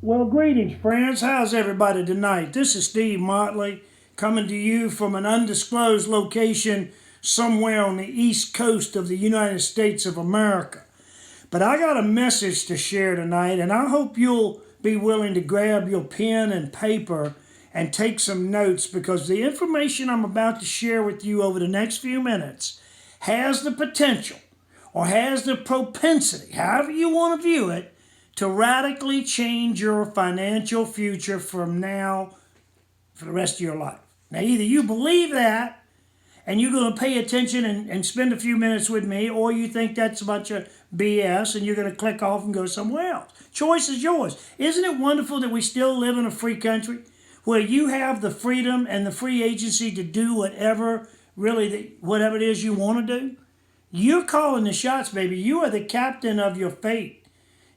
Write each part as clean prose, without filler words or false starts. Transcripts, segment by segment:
Well, greetings, friends. How's everybody tonight? This is Steve Motley coming to you from an undisclosed location somewhere on the east coast of the United States of America. But I got a message to share tonight, and I hope you'll be willing to grab your pen and paper and take some notes because the information I'm about to share with you over the next few minutes has the potential or has the propensity, however you want to view it, to radically change your financial future from now for the rest of your life. Now, either you believe that and you're going to pay attention and spend a few minutes with me, or you think that's a bunch of BS and you're going to click off and go somewhere else. Choice is yours. Isn't it wonderful that we still live in a free country where you have the freedom and the free agency to do whatever it is you want to do? You're calling the shots, baby. You are the captain of your fate.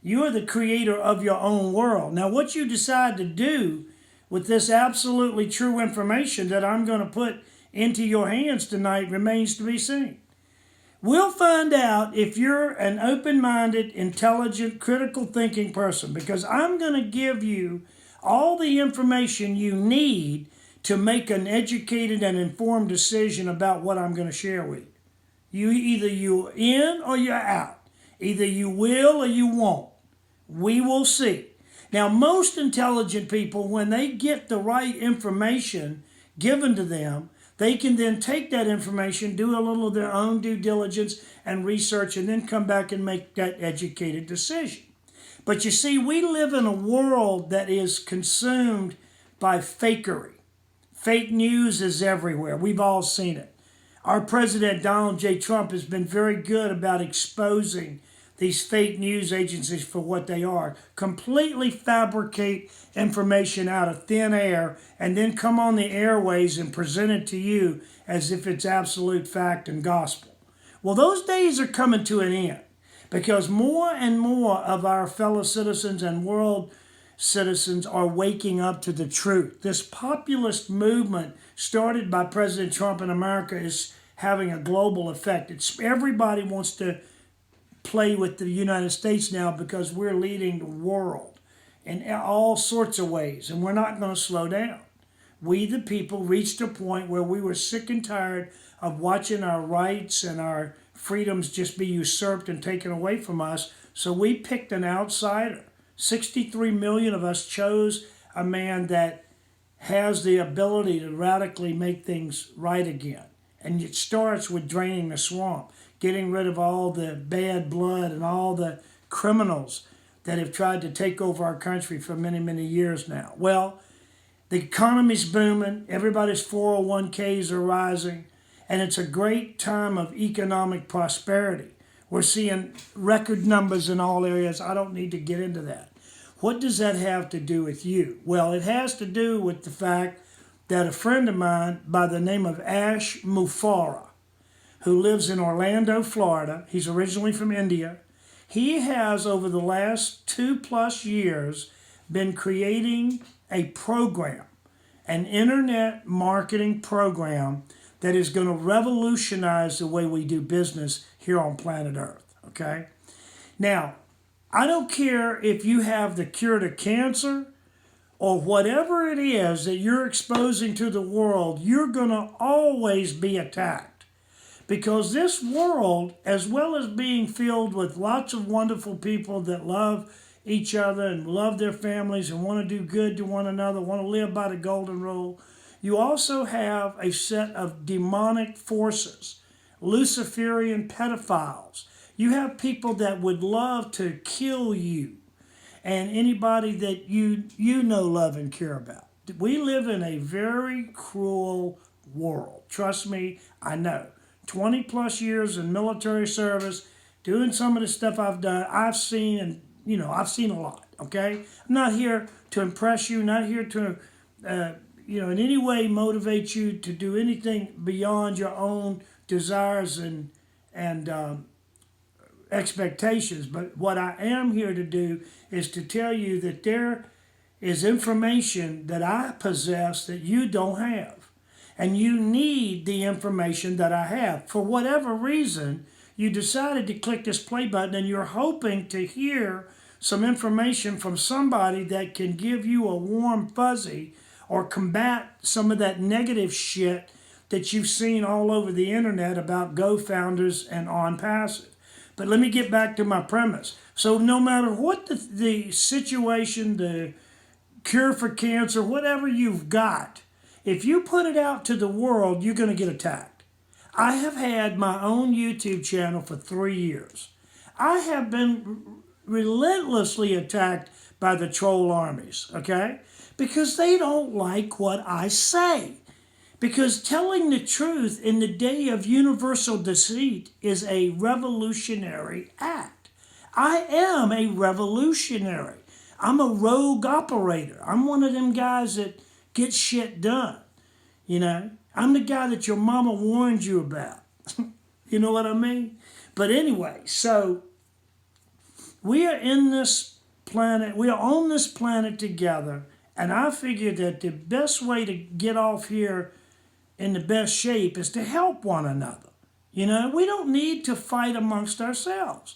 You are the creator of your own world. Now, what you decide to do with this absolutely true information that I'm going to put into your hands tonight remains to be seen. We'll find out if you're an open-minded, intelligent, critical thinking person, because I'm going to give you all the information you need to make an educated and informed decision about what I'm going to share with you. Either you're in or you're out. Either you will or you won't. We will see. Now, most intelligent people, when they get the right information given to them, they can then take that information, do a little of their own due diligence and research, and then come back and make that educated decision. But you see, we live in a world that is consumed by fakery. Fake news is everywhere. We've all seen it. Our president, Donald J. Trump, has been very good about exposing these fake news agencies for what they are. Completely fabricate information out of thin air and then come on the airways and present it to you as if it's absolute fact and gospel. Well, those days are coming to an end because more and more of our fellow citizens and world citizens are waking up to the truth. This populist movement started by President Trump in America is having a global effect. Everybody wants to play with the United States now because we're leading the world in all sorts of ways, and we're not going to slow down. We, the people, reached a point where we were sick and tired of watching our rights and our freedoms just be usurped and taken away from us, so we picked an outsider. 63 million of us chose a man that has the ability to radically make things right again. And it starts with draining the swamp, getting rid of all the bad blood and all the criminals that have tried to take over our country for many, many years now. Well, the economy's booming, everybody's 401ks are rising, and it's a great time of economic prosperity. We're seeing record numbers in all areas. I don't need to get into that. What does that have to do with you? Well, it has to do with the fact that a friend of mine by the name of Ash Mufareh, who lives in Orlando, Florida. He's originally from India. He has, over the last 2+ years, been creating a program, an internet marketing program that is going to revolutionize the way we do business here on planet Earth, okay? Now, I don't care if you have the cure to cancer or whatever it is that you're exposing to the world, you're going to always be attacked. Because this world, as well as being filled with lots of wonderful people that love each other and love their families and want to do good to one another, want to live by the golden rule, you also have a set of demonic forces, Luciferian pedophiles. You have people that would love to kill you and anybody that you know, love, and care about. We live in a very cruel world. Trust me, I know. 20+ years in military service, doing some of the stuff I've done, I've seen a lot, okay? I'm not here to impress you, not here to, in any way motivate you to do anything beyond your own desires and expectations. But what I am here to do is to tell you that there is information that I possess that you don't have. And you need the information that I have. For whatever reason, you decided to click this play button and you're hoping to hear some information from somebody that can give you a warm fuzzy or combat some of that negative shit that you've seen all over the internet about GoFounders and OnPassive. But let me get back to my premise. So no matter what the situation, the cure for cancer, whatever you've got, if you put it out to the world, you're going to get attacked. I have had my own YouTube channel for 3 years. I have been relentlessly attacked by the troll armies, okay? Because they don't like what I say. Because telling the truth in the day of universal deceit is a revolutionary act. I am a revolutionary. I'm a rogue operator. I'm one of them guys that gets shit done. You know, I'm the guy that your mama warned you about. You know what I mean? But anyway, so we are in this planet, we are on this planet together, and I figured that the best way to get off here in the best shape is to help one another. You know, we don't need to fight amongst ourselves.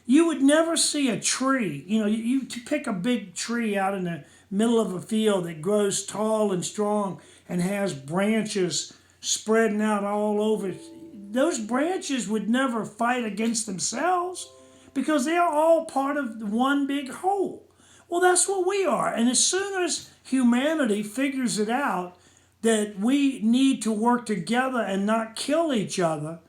You would never see a tree, you know, you pick a big tree out in the middle of a field that grows tall and strong and has branches spreading out all over. Those branches would never fight against themselves because they're all part of one big whole. Well, that's what we are. And as soon as humanity figures it out that we need to work together and not kill each other,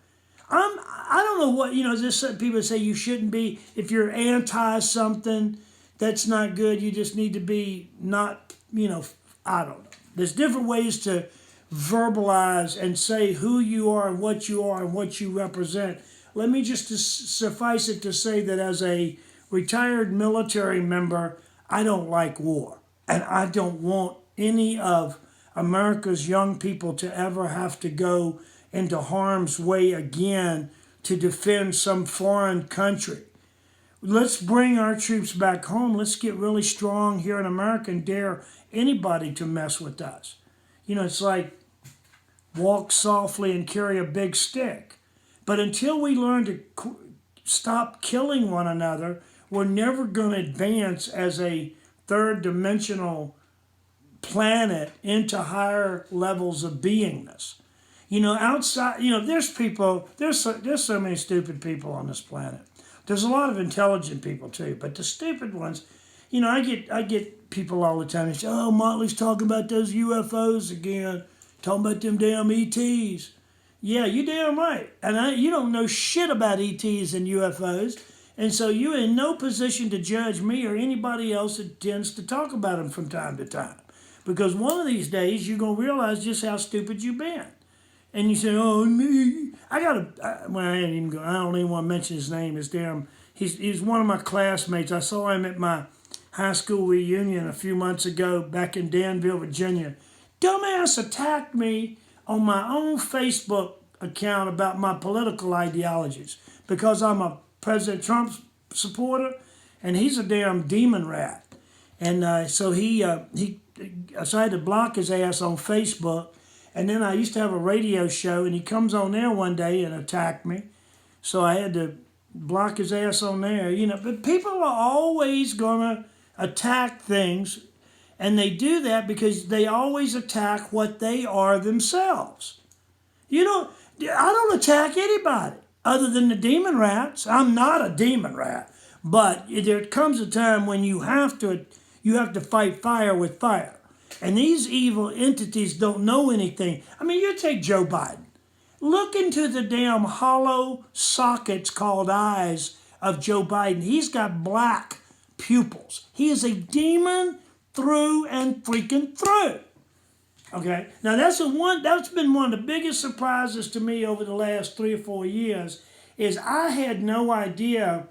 I don't know what, you know, this people say you shouldn't be, if you're anti something, that's not good. You just need to be not, you know, I don't know. There's different ways to verbalize and say who you are and what you represent. Let me just suffice it to say that as a retired military member, I don't like war. And I don't want any of America's young people to ever have to go into harm's way again to defend some foreign country. Let's bring our troops back home. Let's get really strong here in America and dare anybody to mess with us. You know, it's like walk softly and carry a big stick. But until we learn to stop killing one another, we're never going to advance as a third dimensional planet into higher levels of beingness. You know, outside, you know, there's so many stupid people on this planet. There's a lot of intelligent people too, but the stupid ones, you know, I get people all the time that say, "Oh, Motley's talking about those UFOs again, talking about them damn ETs." Yeah, you damn right. And you don't know shit about ETs and UFOs, and so you're in no position to judge me or anybody else that tends to talk about them from time to time, because one of these days you're gonna realize just how stupid you've been. And you say, "Oh, me, I don't even want to mention his name. He's one of my classmates. I saw him at my high school reunion a few months ago back in Danville, Virginia. Dumbass attacked me on my own Facebook account about my political ideologies because I'm a President Trump supporter, and he's a damn demon rat. And so so I had to block his ass on Facebook. And then I used to have a radio show, and he comes on there one day and attacked me. So I had to block his ass on there, you know. But people are always going to attack things, and they do that because they always attack what they are themselves. You know, I don't attack anybody other than the demon rats. I'm not a demon rat. But there comes a time when you have to fight fire with fire. And these evil entities don't know anything. I mean, you take Joe Biden. Look into the damn hollow sockets called eyes of Joe Biden. He's got black pupils. He is a demon through and freaking through. Okay? Now, that's been one of the biggest surprises to me over the last 3 or 4 years, is I had no idea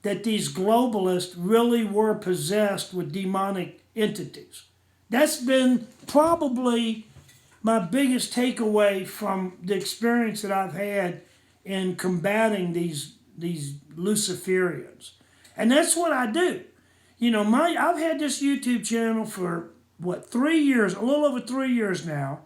that these globalists really were possessed with demonic entities. That's been probably my biggest takeaway from the experience that I've had in combating these Luciferians. And that's what I do. You know, I've had this YouTube channel for, 3 years, a little over 3 years now.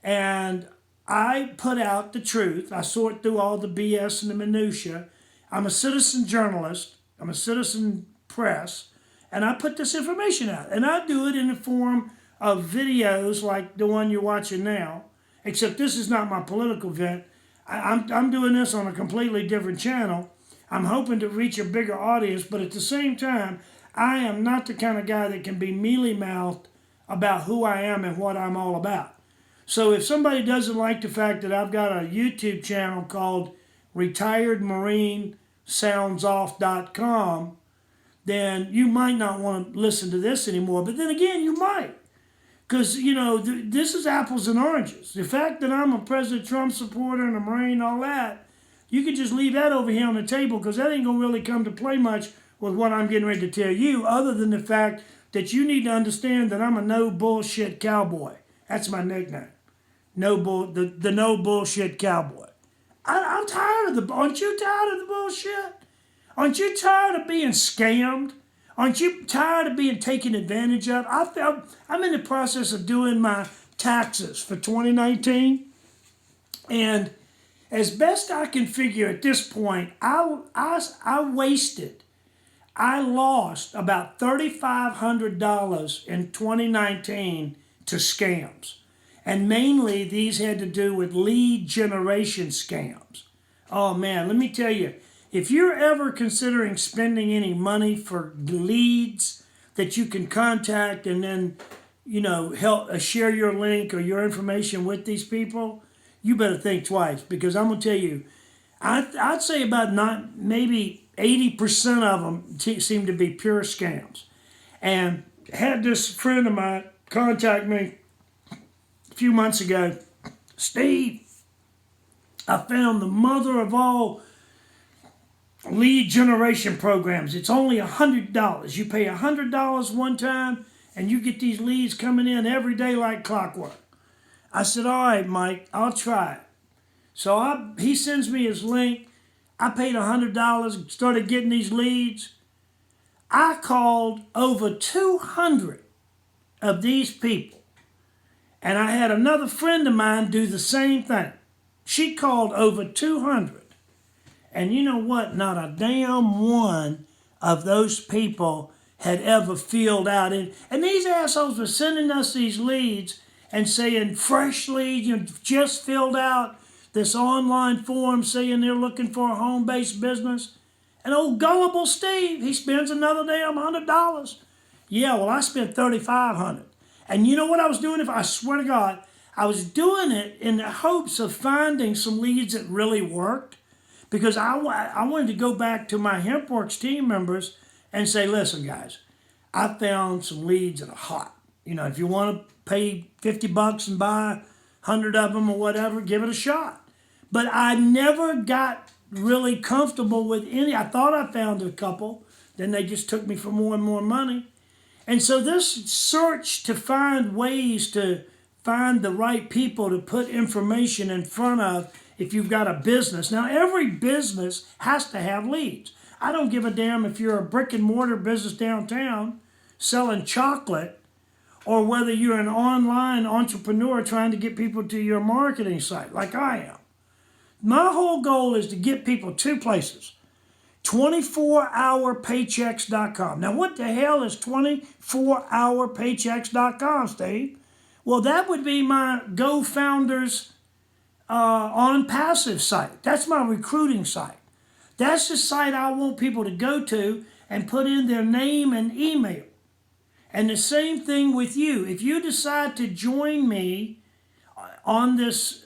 And I put out the truth. I sort through all the BS and the minutia. I'm a citizen journalist. I'm a citizen press, and I put this information out. And I do it in the form of videos like the one you're watching now, except this is not my political event. I'm doing this on a completely different channel. I'm hoping to reach a bigger audience, but at the same time, I am not the kind of guy that can be mealy-mouthed about who I am and what I'm all about. So if somebody doesn't like the fact that I've got a YouTube channel called retiredmarinesoundsoff.com, then you might not want to listen to this anymore. But then again, you might. Because, this is apples and oranges. The fact that I'm a President Trump supporter and a Marine and all that, you could just leave that over here on the table because that ain't going to really come to play much with what I'm getting ready to tell you, other than the fact that you need to understand that I'm a no bullshit cowboy. That's my nickname. The no bullshit cowboy. I'm tired of aren't you tired of the bullshit? Aren't you tired of being scammed? Aren't you tired of being taken advantage of? I'm in the process of doing my taxes for 2019. And as best I can figure at this point, I lost about $3,500 in 2019 to scams. And mainly these had to do with lead generation scams. Oh man, let me tell you, if you're ever considering spending any money for leads that you can contact and then, help share your link or your information with these people, you better think twice, because I'm going to tell you, I'd say about maybe 80% of them seem to be pure scams. And had this friend of mine contact me a few months ago. Steve, I found the mother of all lead generation programs. It's only $100. You pay $100 one time and you get these leads coming in every day like clockwork. I said, all right, Mike, I'll try it. So he sends me his link. I paid $100, started getting these leads. I called over 200 of these people. And I had another friend of mine do the same thing. She called over 200. And you know what? Not a damn one of those people had ever filled out it. And these assholes were sending us these leads and saying, fresh leads, just filled out this online form saying they're looking for a home-based business. And old gullible Steve, he spends another damn $100. Yeah, well, I spent $3,500. And you know what I was doing? I swear to God, I was doing it in the hopes of finding some leads that really worked. Because I wanted to go back to my HempWorks team members and say, listen, guys, I found some leads that are hot. If you want to pay $50 and buy 100 of them or whatever, give it a shot. But I never got really comfortable with any. I thought I found a couple. Then they just took me for more and more money. And so this search to find ways to find the right people to put information in front of if you've got a business. Now, every business has to have leads. I don't give a damn if you're a brick and mortar business downtown selling chocolate or whether you're an online entrepreneur trying to get people to your marketing site like I am. My whole goal is to get people two places. 24hourpaychecks.com. Now, what the hell is 24hourpaychecks.com, Steve? Well, that would be my GoFounders OnPassive site. That's my recruiting site. That's the site I want people to go to and put in their name and email. And the same thing with you. If you decide to join me on this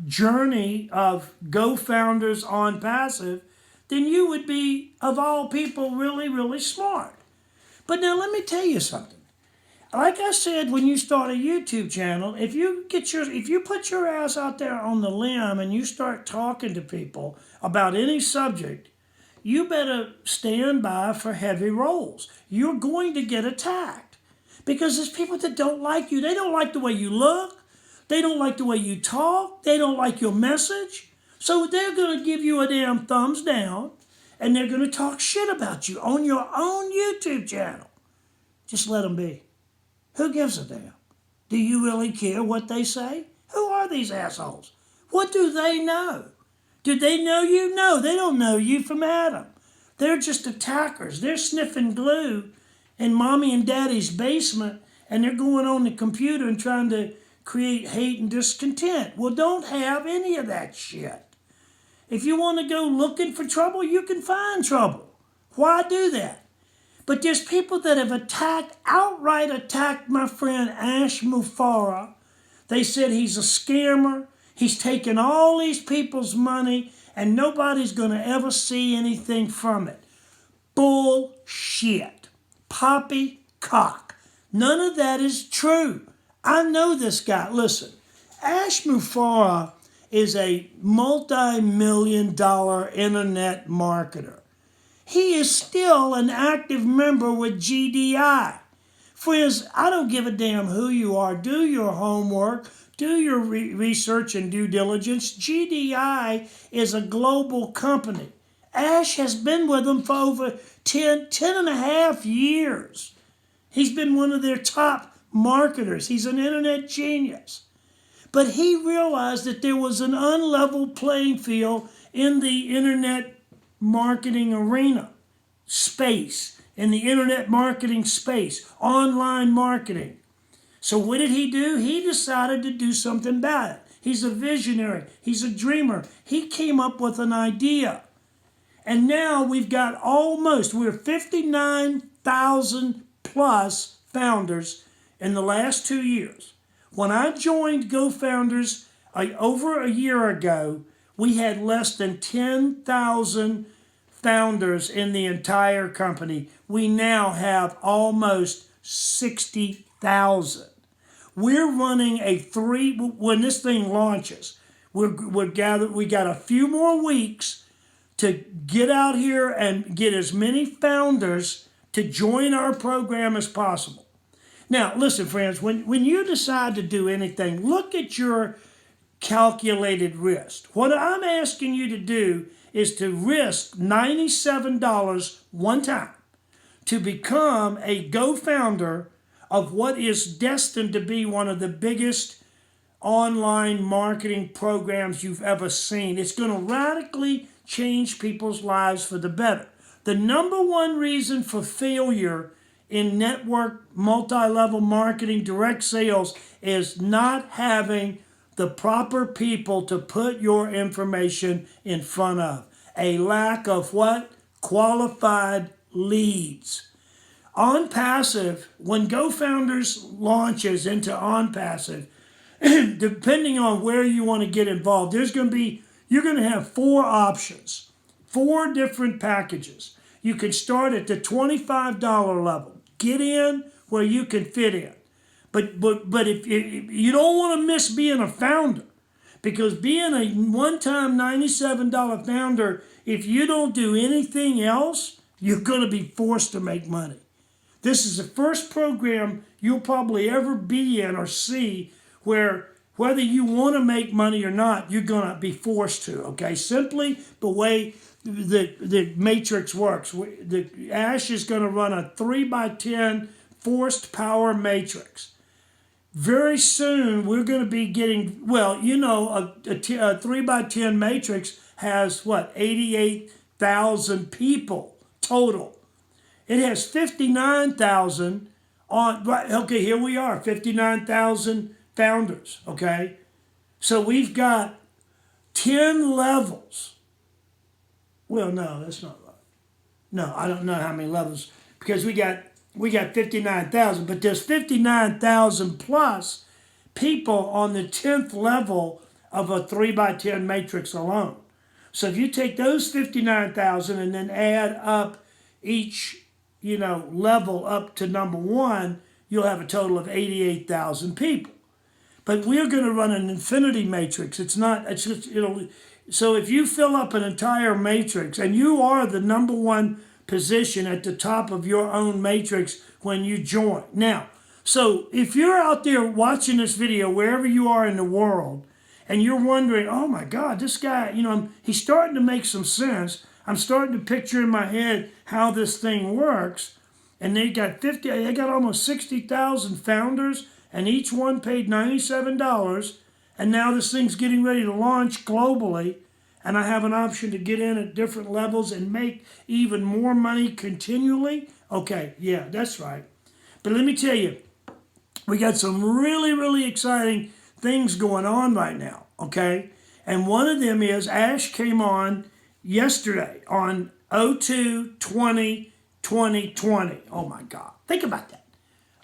journey of GoFounders OnPassive, then you would be, of all people, really, really smart. But now let me tell you something. Like I said, when you start a YouTube channel, if you put your ass out there on the limb and you start talking to people about any subject, you better stand by for heavy rolls. You're going to get attacked because there's people that don't like you. They don't like the way you look. They don't like the way you talk. They don't like your message. So they're going to give you a damn thumbs down and they're going to talk shit about you on your own YouTube channel. Just let them be. Who gives a damn? Do you really care what they say? Who are these assholes? What do they know? Do they know you? No, they don't know you from Adam. They're just attackers. They're sniffing glue in mommy and daddy's basement, and they're going on the computer and trying to create hate and discontent. Well, don't have any of that shit. If you want to go looking for trouble, you can find trouble. Why do that? But there's people that have outright attacked my friend Ash Mufareh. They said he's a scammer. He's taken all these people's money and nobody's going to ever see anything from it. Bullshit. Poppycock. None of that is true. I know this guy. Listen, Ash Mufareh is a multi-million-dollar internet marketer. He is still an active member with GDI. Friends, I don't give a damn who you are. Do your homework. Do your research and due diligence. GDI is a global company. Ash has been with them for over 10 and a half years. He's been one of their top marketers. He's an internet genius. But he realized that there was an unlevel playing field in the internet marketing arena space, in the internet marketing space, online marketing. So what did he do? He decided to do something about it. He's a visionary. He's a dreamer. He came up with an idea. And now we're 59,000 plus founders in the last 2 years. When I joined GoFounders over a year ago, we had less than 10,000 founders in the entire company. We now have almost 60,000. We're running when this thing launches, we got a few more weeks to get out here and get as many founders to join our program as possible. Now, listen, friends, when you decide to do anything, look at your calculated risk. What I'm asking you to do is to risk $97 one time to become a GoFounder of what is destined to be one of the biggest online marketing programs you've ever seen. It's going to radically change people's lives for the better. The number one reason for failure in network, multi-level marketing, direct sales is not having the proper people to put your information in front of. A lack of what? Qualified leads. OnPassive, when GoFounders launches into OnPassive, depending on where you want to get involved, you're going to have 4 options, 4 different packages. You can start at the $25 level. Get in where you can fit in. But if you don't want to miss being a founder, because being a one-time $97 founder, if you don't do anything else, you're going to be forced to make money. This is the first program you'll probably ever be in or see where whether you want to make money or not, you're going to be forced to, okay? Simply the way the matrix works. The Ash is going to run a 3x10 forced power matrix. Very soon, we're going to be getting, a 3x10 matrix has, 88,000 people total. It has 59,000 on, okay, here we are, 59,000 founders, okay? So we've got 10 levels. Well, no, that's not right. No, I don't know how many levels, because we got 59,000, but there's 59,000 plus people on the 10th level of a 3x10 matrix alone. So if you take those 59,000 and then add up each, level up to number 1, you'll have a total of 88,000 people. But we're going to run an infinity matrix. So if you fill up an entire matrix and you are the number 1 position at the top of your own matrix when you join. Now, so if you're out there watching this video, wherever you are in the world, and you're wondering, oh my God, this guy, he's starting to make some sense. I'm starting to picture in my head how this thing works. And they got almost 60,000 founders, and each one paid $97. And now this thing's getting ready to launch globally. and I have an option to get in at different levels and make even more money continually, okay, yeah, that's right. But let me tell you, we got some really, really exciting things going on right now, okay? And one of them is Ash came on yesterday on 02/20/2020. Oh my God, think about that.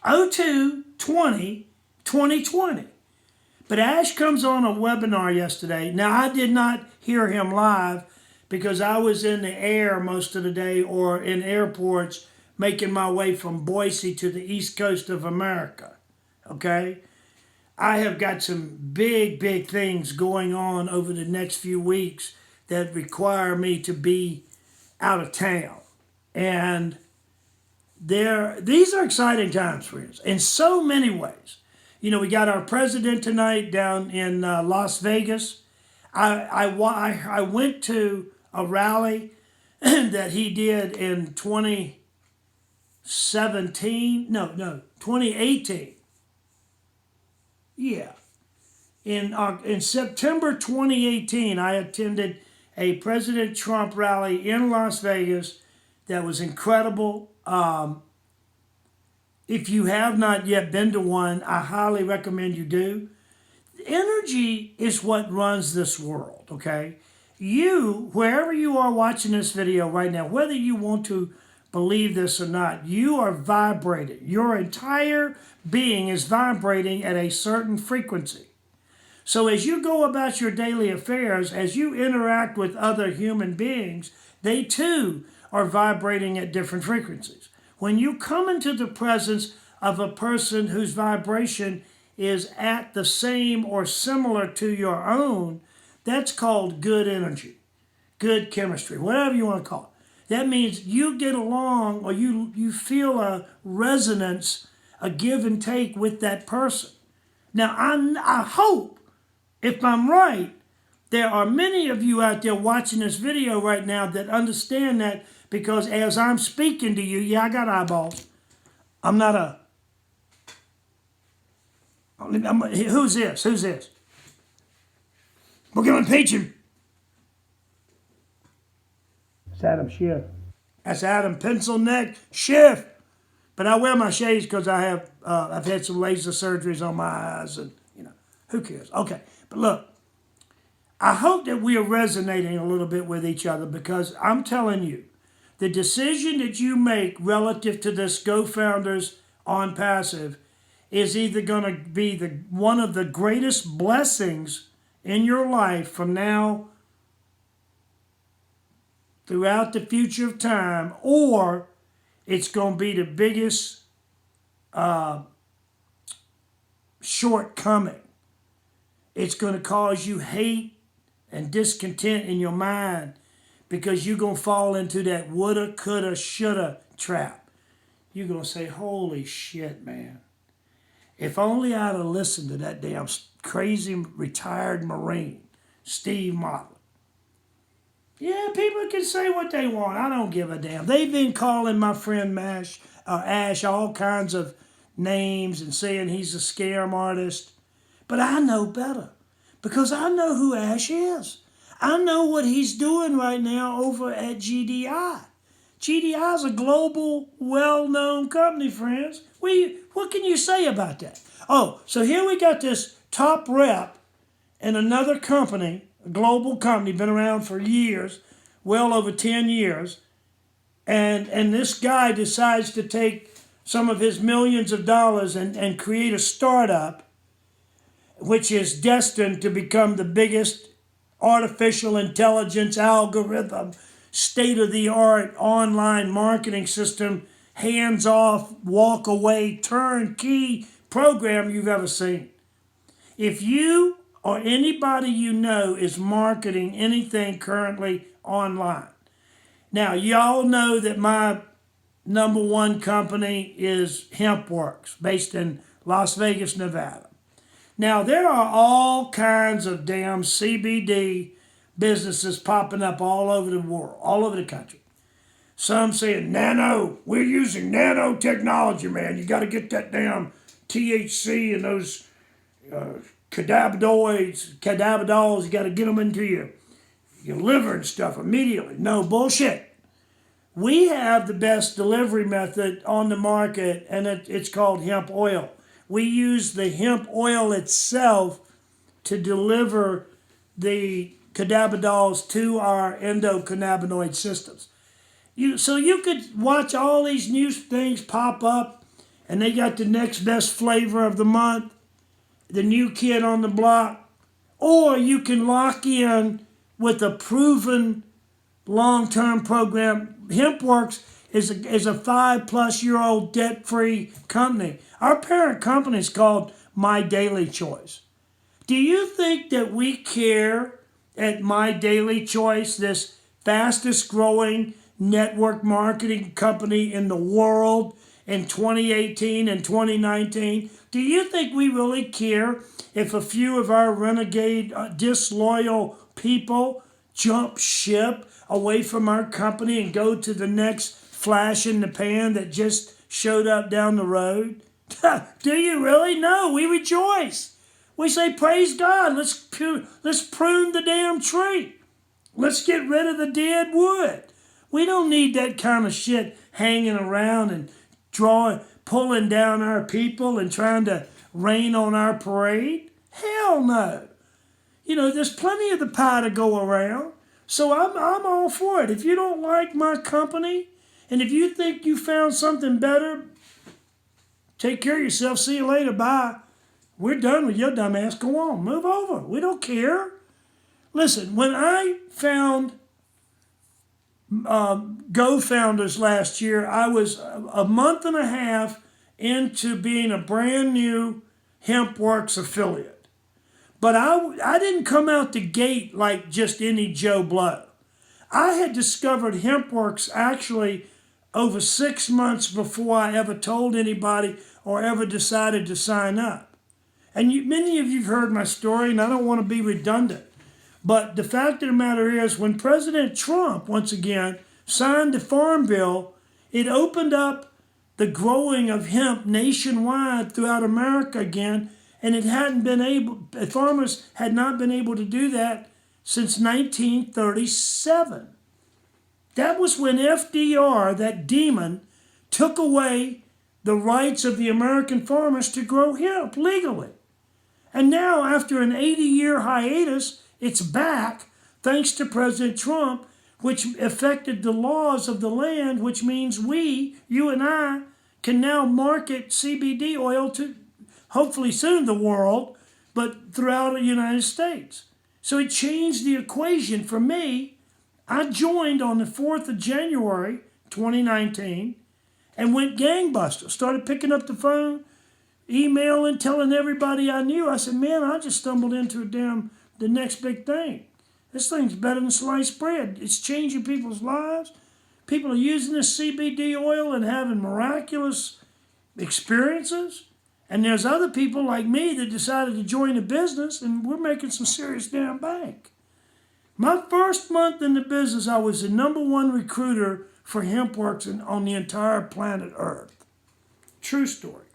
02/20/2020. But Ash comes on a webinar yesterday. Now, I did not hear him live because I was in the air most of the day or in airports making my way from Boise to the East Coast of America. Okay? I have got some big, big things going on over the next few weeks that require me to be out of town. And these are exciting times, friends, in so many ways. You know, we got our president tonight down in Las Vegas. I went to a rally that he did in 2018. Yeah. In September 2018, I attended a President Trump rally in Las Vegas that was incredible. If you have not yet been to one, I highly recommend you do. Energy is what runs this world, okay? You, wherever you are watching this video right now, whether you want to believe this or not, you are vibrating. Your entire being is vibrating at a certain frequency. So as you go about your daily affairs, as you interact with other human beings, they too are vibrating at different frequencies. When you come into the presence of a person whose vibration is at the same or similar to your own, that's called good energy, good chemistry, whatever you want to call it. That means you get along or you feel a resonance, a give and take with that person. Now, I hope, if I'm right, there are many of you out there watching this video right now that understand that, because as I'm speaking to you, yeah, I got eyeballs. I'm not a... Who's this? Who's this? We're going to impeach him. It's Adam Schiff. That's Adam Pencil Neck Schiff. But I wear my shades because I've had some laser surgeries on my eyes, and who cares? Okay, but look, I hope that we are resonating a little bit with each other, because I'm telling you, the decision that you make relative to this GoFounders OnPassive is either going to be one of the greatest blessings in your life from now throughout the future of time, or it's going to be the biggest shortcoming. It's going to cause you hate and discontent in your mind, because you're going to fall into that woulda, coulda, shoulda trap. You're going to say, holy shit, man. If only I'd have listened to that damn crazy retired Marine, Steve Motley. Yeah, people can say what they want. I don't give a damn. They've been calling my friend Ash all kinds of names and saying he's a scam artist. But I know better, because I know who Ash is. I know what he's doing right now over at GDI. GDI is a global, well-known company, friends. What can you say about that? Oh, so here we got this top rep in another company, a global company, been around for years, well over 10 years, and this guy decides to take some of his millions of dollars and create a startup which is destined to become the biggest artificial intelligence algorithm, state-of-the-art online marketing system, hands-off, walk-away, turnkey program you've ever seen. If you or anybody you know is marketing anything currently online. Now, y'all know that my number one company is HempWorks, based in Las Vegas, Nevada. Now, there are all kinds of damn CBD businesses popping up all over the world, all over the country. Some saying we're using nanotechnology, man. You got to get that damn THC and those cannabidols, you got to get them into your liver and stuff immediately. No bullshit. We have the best delivery method on the market, and it's called hemp oil. We use the hemp oil itself to deliver the cannabidiol to our endocannabinoid systems. So you could watch all these new things pop up, and they got the next best flavor of the month, the new kid on the block, or you can lock in with a proven long-term program. HempWorks is a 5-plus-year-old debt-free company. Our parent company is called My Daily Choice. Do you think that we care at My Daily Choice, this fastest-growing network marketing company in the world in 2018 and 2019? Do you think we really care if a few of our renegade, disloyal people jump ship away from our company and go to the next flash in the pan that just showed up down the road? Do you really? No, we rejoice. We say, praise God, let's prune the damn tree. Let's get rid of the dead wood. We don't need that kind of shit hanging around and pulling down our people and trying to rain on our parade. Hell no. There's plenty of the pie to go around. So I'm all for it. If you don't like my company, and if you think you found something better, take care of yourself. See you later. Bye. We're done with your dumb ass. Go on. Move over. We don't care. Listen, when I found GoFounders last year, I was a month and a half into being a brand new HempWorks affiliate. But I didn't come out the gate like just any Joe Blow. I had discovered HempWorks actually over 6 months before I ever told anybody or ever decided to sign up. And many of you have heard my story, and I don't want to be redundant. But the fact of the matter is, when President Trump, once again, signed the Farm Bill, it opened up the growing of hemp nationwide throughout America again, and farmers had not been able to do that since 1937. That was when FDR, that demon, took away the rights of the American farmers to grow hemp legally. And now, after an 80-year hiatus, it's back, thanks to President Trump, which affected the laws of the land, which means you and I, can now market CBD oil to, hopefully soon, the world, but throughout the United States. So it changed the equation for me. I joined on the 4th of January, 2019, and went gangbusters. Started picking up the phone, emailing, telling everybody I knew. I said, man, I just stumbled into the next big thing. This thing's better than sliced bread. It's changing people's lives. People are using this CBD oil and having miraculous experiences. And there's other people like me that decided to join the business, and we're making some serious damn bank. My first month in the business, I was the #1 recruiter for HempWorks on the entire planet Earth. True story.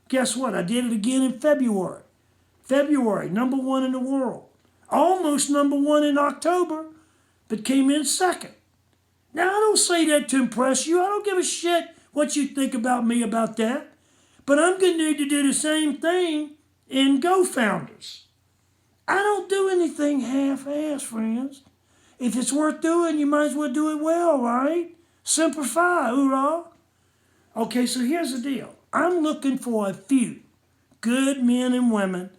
Guess what? I did it again in February. February, #1 in the world. Almost #1 in October, but came in second. Now, I don't say that to impress you. I don't give a shit what you think about me about that. But I'm going to need to do the same thing in GoFounders. I don't do anything half-ass, friends. If it's worth doing, you might as well do it well, right? Semper Fi, hoorah. Okay, so here's the deal. I'm looking for a few good men and women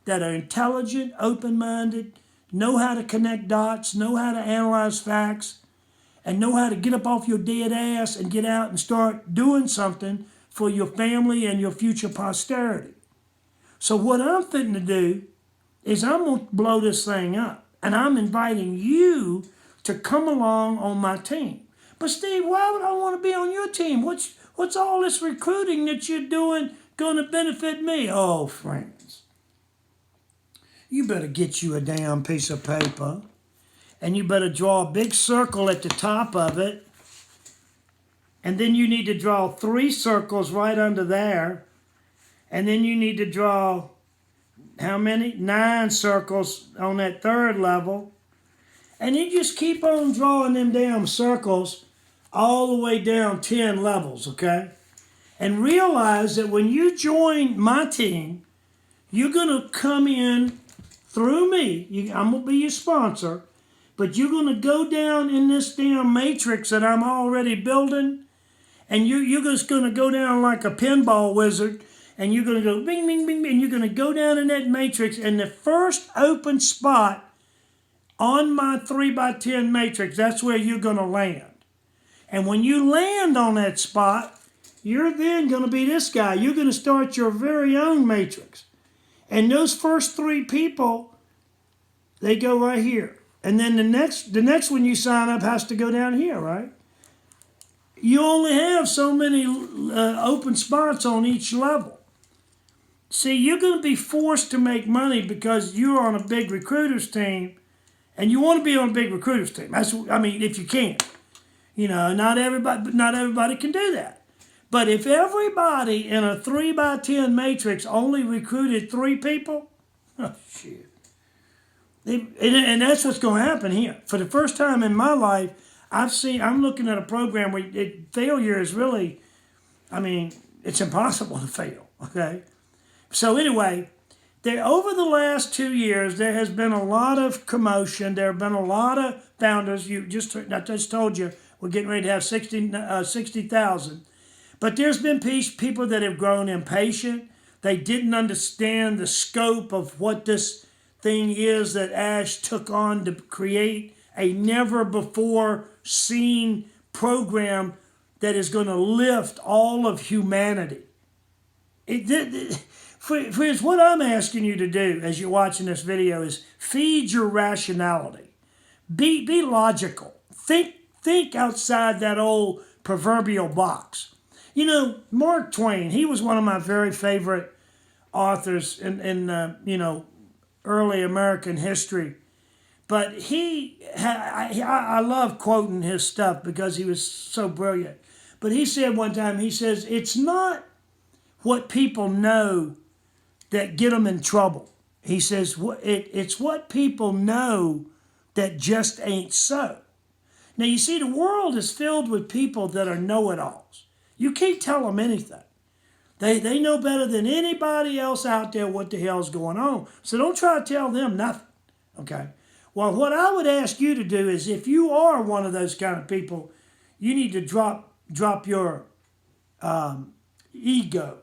that are intelligent, open-minded, know how to connect dots, know how to analyze facts, and know how to get up off your dead ass and get out and start doing something for your family and your future posterity. So what I'm fitting to do is I'm going to blow this thing up. And I'm inviting you to come along on my team. But Steve, why would I want to be on your team? What's all this recruiting that you're doing going to benefit me? Oh, friends, you better get you a damn piece of paper, and you better draw a big circle at the top of it, and then you need to draw 3 circles right under there, and then you need to draw, how many? 9 circles on that 3rd level, And you just keep on drawing them damn circles all the way down 10 levels, okay? And realize that when you join my team, you're going to come in through me. I'm going to be your sponsor. But you're going to go down in this damn matrix that I'm already building. And you're just going to go down like a pinball wizard. And you're going to go bing, bing, bing, bing. And you're going to go down in that matrix. And the first open spot on my 3x10 matrix, that's where you're going to land. And when you land on that spot, you're then going to be this guy. You're going to start your very own matrix. And those first 3 people, they go right here. And then the next one you sign up has to go down here, right? You only have so many open spots on each level. See, you're going to be forced to make money because you're on a big recruiters team, and you want to be on a big recruiters team. If you can. Not everybody can do that. But if everybody in a 3x10 matrix only recruited 3 people, oh shit. And that's what's going to happen here. For the first time in my life, I'm looking at a program where failure is really, it's impossible to fail, okay? So anyway, over the last 2 years, there has been a lot of commotion. There have been a lot of founders. I just told you, we're getting ready to have 60,000. But there's been people that have grown impatient. They didn't understand the scope of what this thing is that Ash took on to create a never-before-seen program that is going to lift all of humanity. Friends, what I'm asking you to do as you're watching this video is feed your rationality. Be logical. Think outside that old proverbial box. Mark Twain, he was one of my very favorite authors in early American history. But I love quoting his stuff because he was so brilliant. But he said one time, he says, it's not what people know that get them in trouble. He says, it's what people know that just ain't so. Now, you see, the world is filled with people that are know-it-alls. You can't tell them anything. They know better than anybody else out there what the hell's going on. So don't try to tell them nothing, okay? Well, what I would ask you to do is if you are one of those kind of people, you need to drop your ego.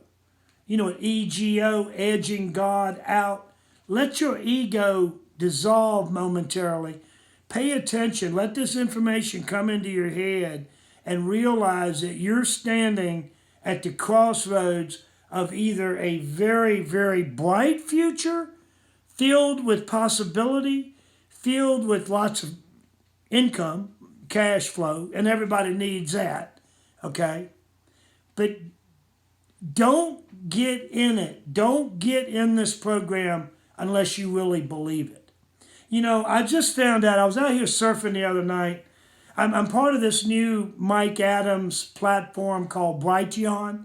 EGO, edging God out. Let your ego dissolve momentarily. Pay attention. Let this information come into your head and realize that you're standing at the crossroads of either a very, very bright future filled with possibility, filled with lots of income, cash flow, and everybody needs that, okay? But don't get in it. Don't get in this program unless you really believe it. I just found out, I was out here surfing the other night. I'm part of this new Mike Adams platform called Brighteon.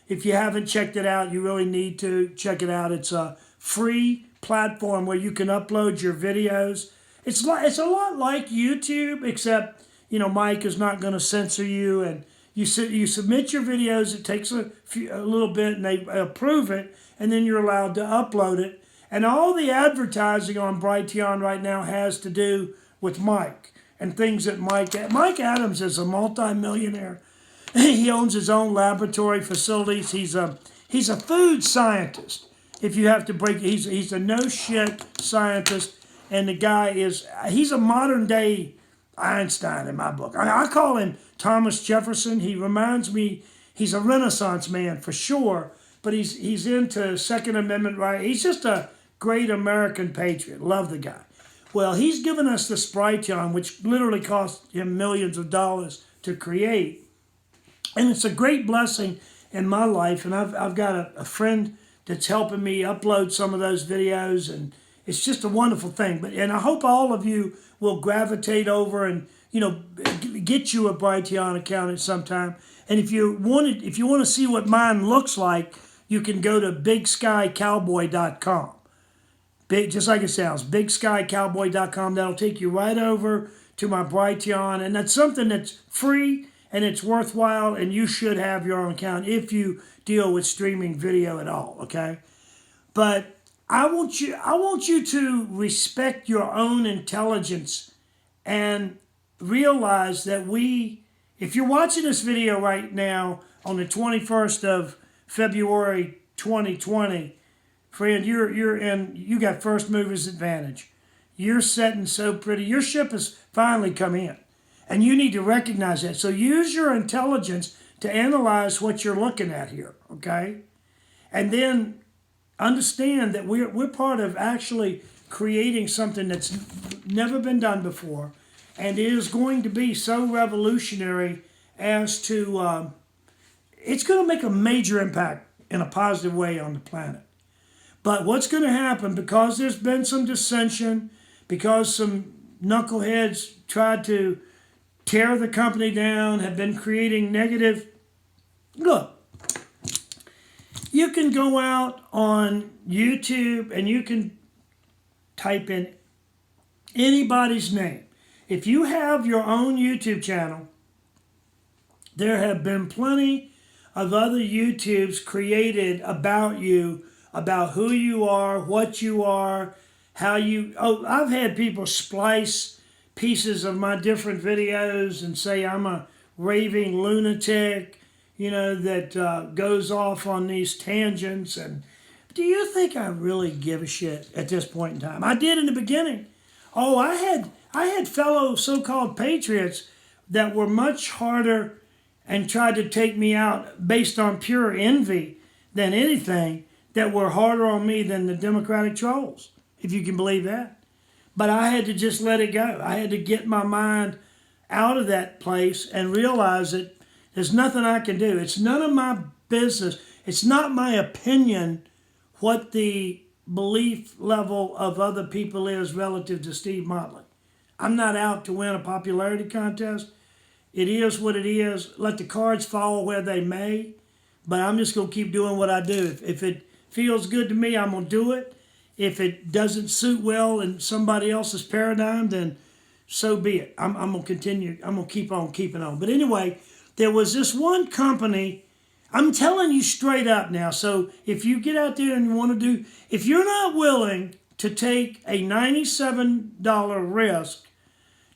If you haven't checked it out, you really need to check it out. It's a free platform where you can upload your videos. It's a lot like YouTube, except Mike is not going to censor you, and you submit your videos. It takes a little bit, and they approve it, and then you're allowed to upload it. And all the advertising on Brighteon right now has to do with Mike and things that Mike Adams is a multimillionaire. He owns his own laboratory facilities. He's a food scientist. If you have to break, he's a no shit scientist, and the guy he's a modern day Einstein in my book. I call him Thomas Jefferson. He reminds me, he's a Renaissance man for sure, but he's into Second Amendment right. He's just a great American patriot. Love the guy. Well, he's given us this Brighteon, which literally cost him millions of dollars to create. And it's a great blessing in my life. And I've got a friend that's helping me upload some of those videos. And it's just a wonderful thing. And I hope all of you will gravitate over and, get you a Brighteon account at some time. And if you want to see what mine looks like, you can go to bigskycowboy.com. just like it sounds, bigskycowboy.com. That'll take you right over to my Brighteon, and that's something that's free and it's worthwhile, and you should have your own account if you deal with streaming video at all, okay? But I want you to respect your own intelligence and realize that if you're watching this video right now on the 21st of February 2020, friend, you got first mover's advantage. You're setting so pretty. Your ship has finally come in, and you need to recognize that. So use your intelligence to analyze what you're looking at here, okay? And then understand that we're part of actually creating something that's never been done before, and it is going to be so revolutionary as to, it's going to make a major impact in a positive way on the planet. But what's going to happen, because there's been some dissension, because some knuckleheads tried to tear the company down, have been creating negative. Look, you can go out on YouTube and you can type in anybody's name. If you have your own YouTube channel, there have been plenty of other YouTubes created about you, about who you are, what you are, how you... Oh, I've had people splice pieces of my different videos and say I'm a raving lunatic, that goes off on these tangents. And do you think I really give a shit at this point in time? I did in the beginning. Oh, I had fellow so-called patriots that were much harder and tried to take me out based on pure envy than anything, that were harder on me than the Democratic trolls, if you can believe that. But I had to just let it go. I had to get my mind out of that place and realize that there's nothing I can do. It's none of my business. It's not my opinion what the belief level of other people is relative to Steve Motley. I'm not out to win a popularity contest. It is what it is. Let the cards fall where they may. But I'm just going to keep doing what I do. If it feels good to me, I'm going to do it. If it doesn't suit well in somebody else's paradigm, then so be it. I'm going to continue. I'm going to keep on keeping on. But anyway, there was this one company. I'm telling you straight up now. So if you get out there and you want to do, if you're not willing to take a $97 risk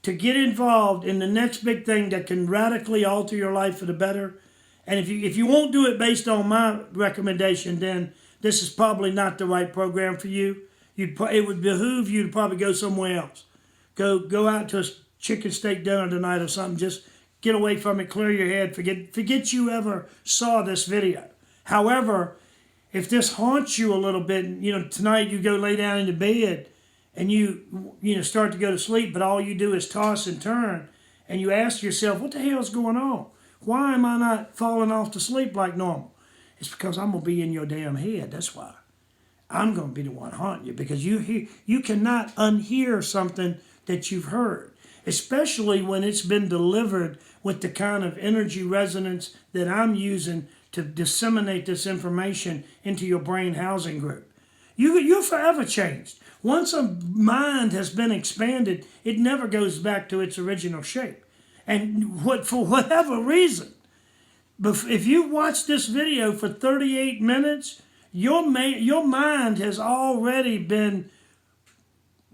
to get involved in the next big thing that can radically alter your life for the better, and if you won't do it based on my recommendation, then this is probably not the right program for you. It would behoove you to probably go somewhere else. Go out to a chicken steak dinner tonight or something. Just get away from it, clear your head, forget you ever saw this video. However, if this haunts you a little bit, tonight you go lay down in the bed and you start to go to sleep, but all you do is toss and turn, and you ask yourself, what the hell is going on? Why am I not falling off to sleep like normal? It's because I'm going to be in your damn head. That's why. I'm going to be the one haunting you, because you cannot unhear something that you've heard, especially when it's been delivered with the kind of energy resonance that I'm using to disseminate this information into your brain housing group. You're forever changed. Once a mind has been expanded, it never goes back to its original shape. And for whatever reason, if you watch this video for 38 minutes, your mind has already been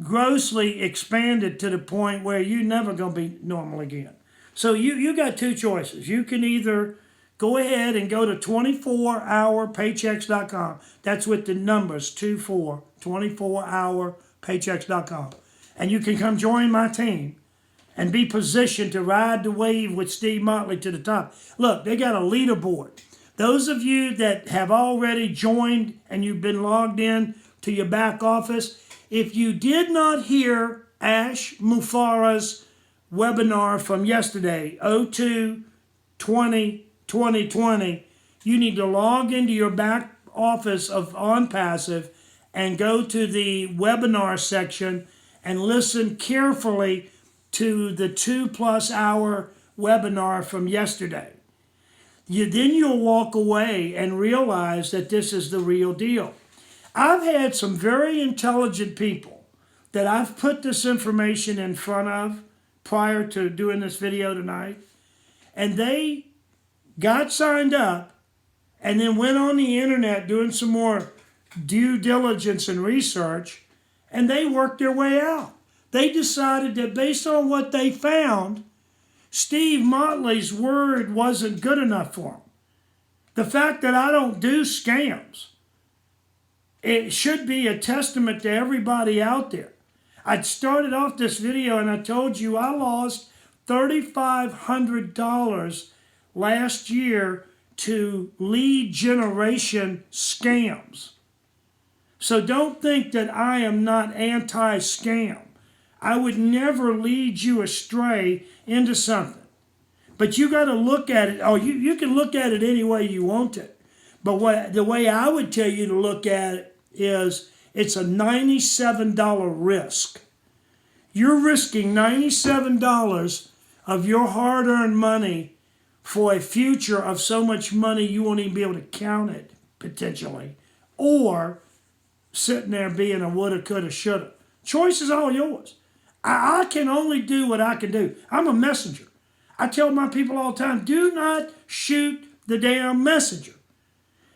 grossly expanded to the point where you're never going to be normal again. So you got two choices. You can either go ahead and go to 24hourpaychecks.com. That's with the numbers, 24hourpaychecks.com. And you can come join my team and be positioned to ride the wave with Steve Motley to the top. Look, they got a leaderboard. Those of you that have already joined and you've been logged in to your back office, if you did not hear Ash Mufareh's webinar from yesterday, 02/20/2020, you need to log into your back office of OnPassive and go to the webinar section and listen carefully to the 2+ hour webinar from yesterday. Then you'll walk away and realize that this is the real deal. I've had some very intelligent people that I've put this information in front of prior to doing this video tonight, and they got signed up and then went on the internet doing some more due diligence and research, and they worked their way out. They decided that based on what they found, Steve Motley's word wasn't good enough for them. The fact that I don't do scams, it should be a testament to everybody out there. I started off this video and I told you I lost $3,500 last year to lead generation scams. So don't think that I am not anti-scam. I would never lead you astray into something. But you got to look at it. Oh, you can look at it any way you want it. But the way I would tell you to look at it is it's a $97 risk. You're risking $97 of your hard-earned money for a future of so much money you won't even be able to count it, potentially. Or sitting there being a woulda, coulda, shoulda. Choice is all yours. I can only do what I can do. I'm a messenger. I tell my people all the time, do not shoot the damn messenger.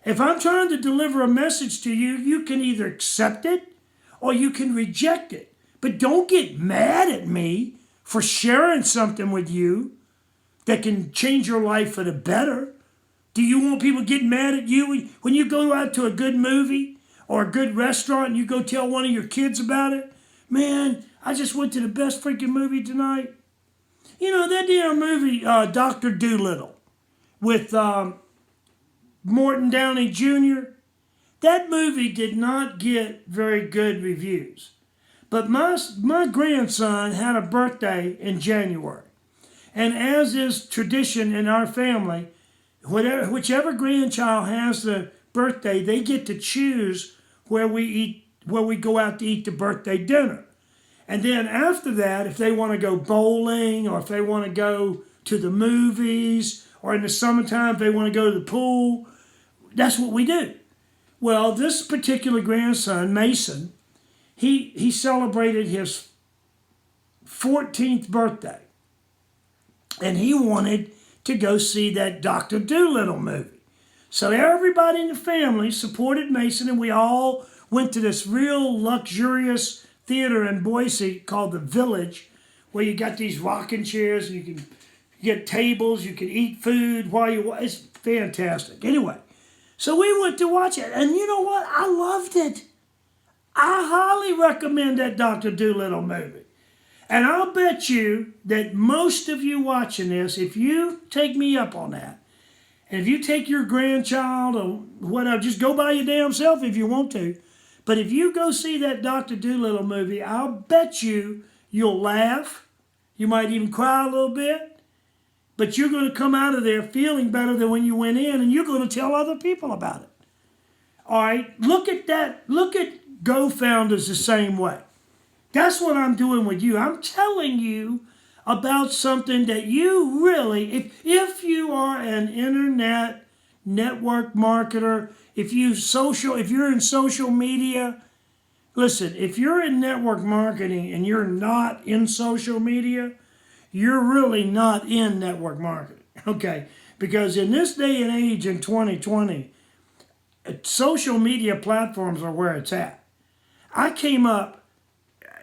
If I'm trying to deliver a message to you, you can either accept it or you can reject it. But don't get mad at me for sharing something with you that can change your life for the better. Do you want people getting mad at you when you go out to a good movie or a good restaurant and you go tell one of your kids about it? Man, I just went to the best freaking movie tonight. You know, that damn movie, Dr. Dolittle, with Morton Downey Jr., that movie did not get very good reviews. But my grandson had a birthday in January. And as is tradition in our family, whichever grandchild has the birthday, they get to choose where we go out to eat the birthday dinner. And then after that, if they want to go bowling or if they want to go to the movies or in the summertime if they want to go to the pool, that's what we do. Well, this particular grandson, Mason, he celebrated his 14th birthday. And he wanted to go see that Dr. Dolittle movie. So everybody in the family supported Mason, and we all went to this real luxurious theater in Boise called The Village, where you got these rocking chairs, and you can get tables, you can eat food while it's fantastic. Anyway, so we went to watch it, and you know what? I loved it. I highly recommend that Dr. Dolittle movie. And I'll bet you that most of you watching this, if you take me up on that, and if you take your grandchild or whatever, just go by your damn self if you want to. But if you go see that Dr. Dolittle movie, I'll bet you'll laugh. You might even cry a little bit. But you're going to come out of there feeling better than when you went in, and you're going to tell other people about it. All right, look at that. Look at GoFounders the same way. That's what I'm doing with you. I'm telling you about something that you really, if you are an internet network marketer, if you're in social media, listen, if you're in network marketing and you're not in social media, you're really not in network marketing, okay? Because in this day and age in 2020, social media platforms are where it's at. I came up,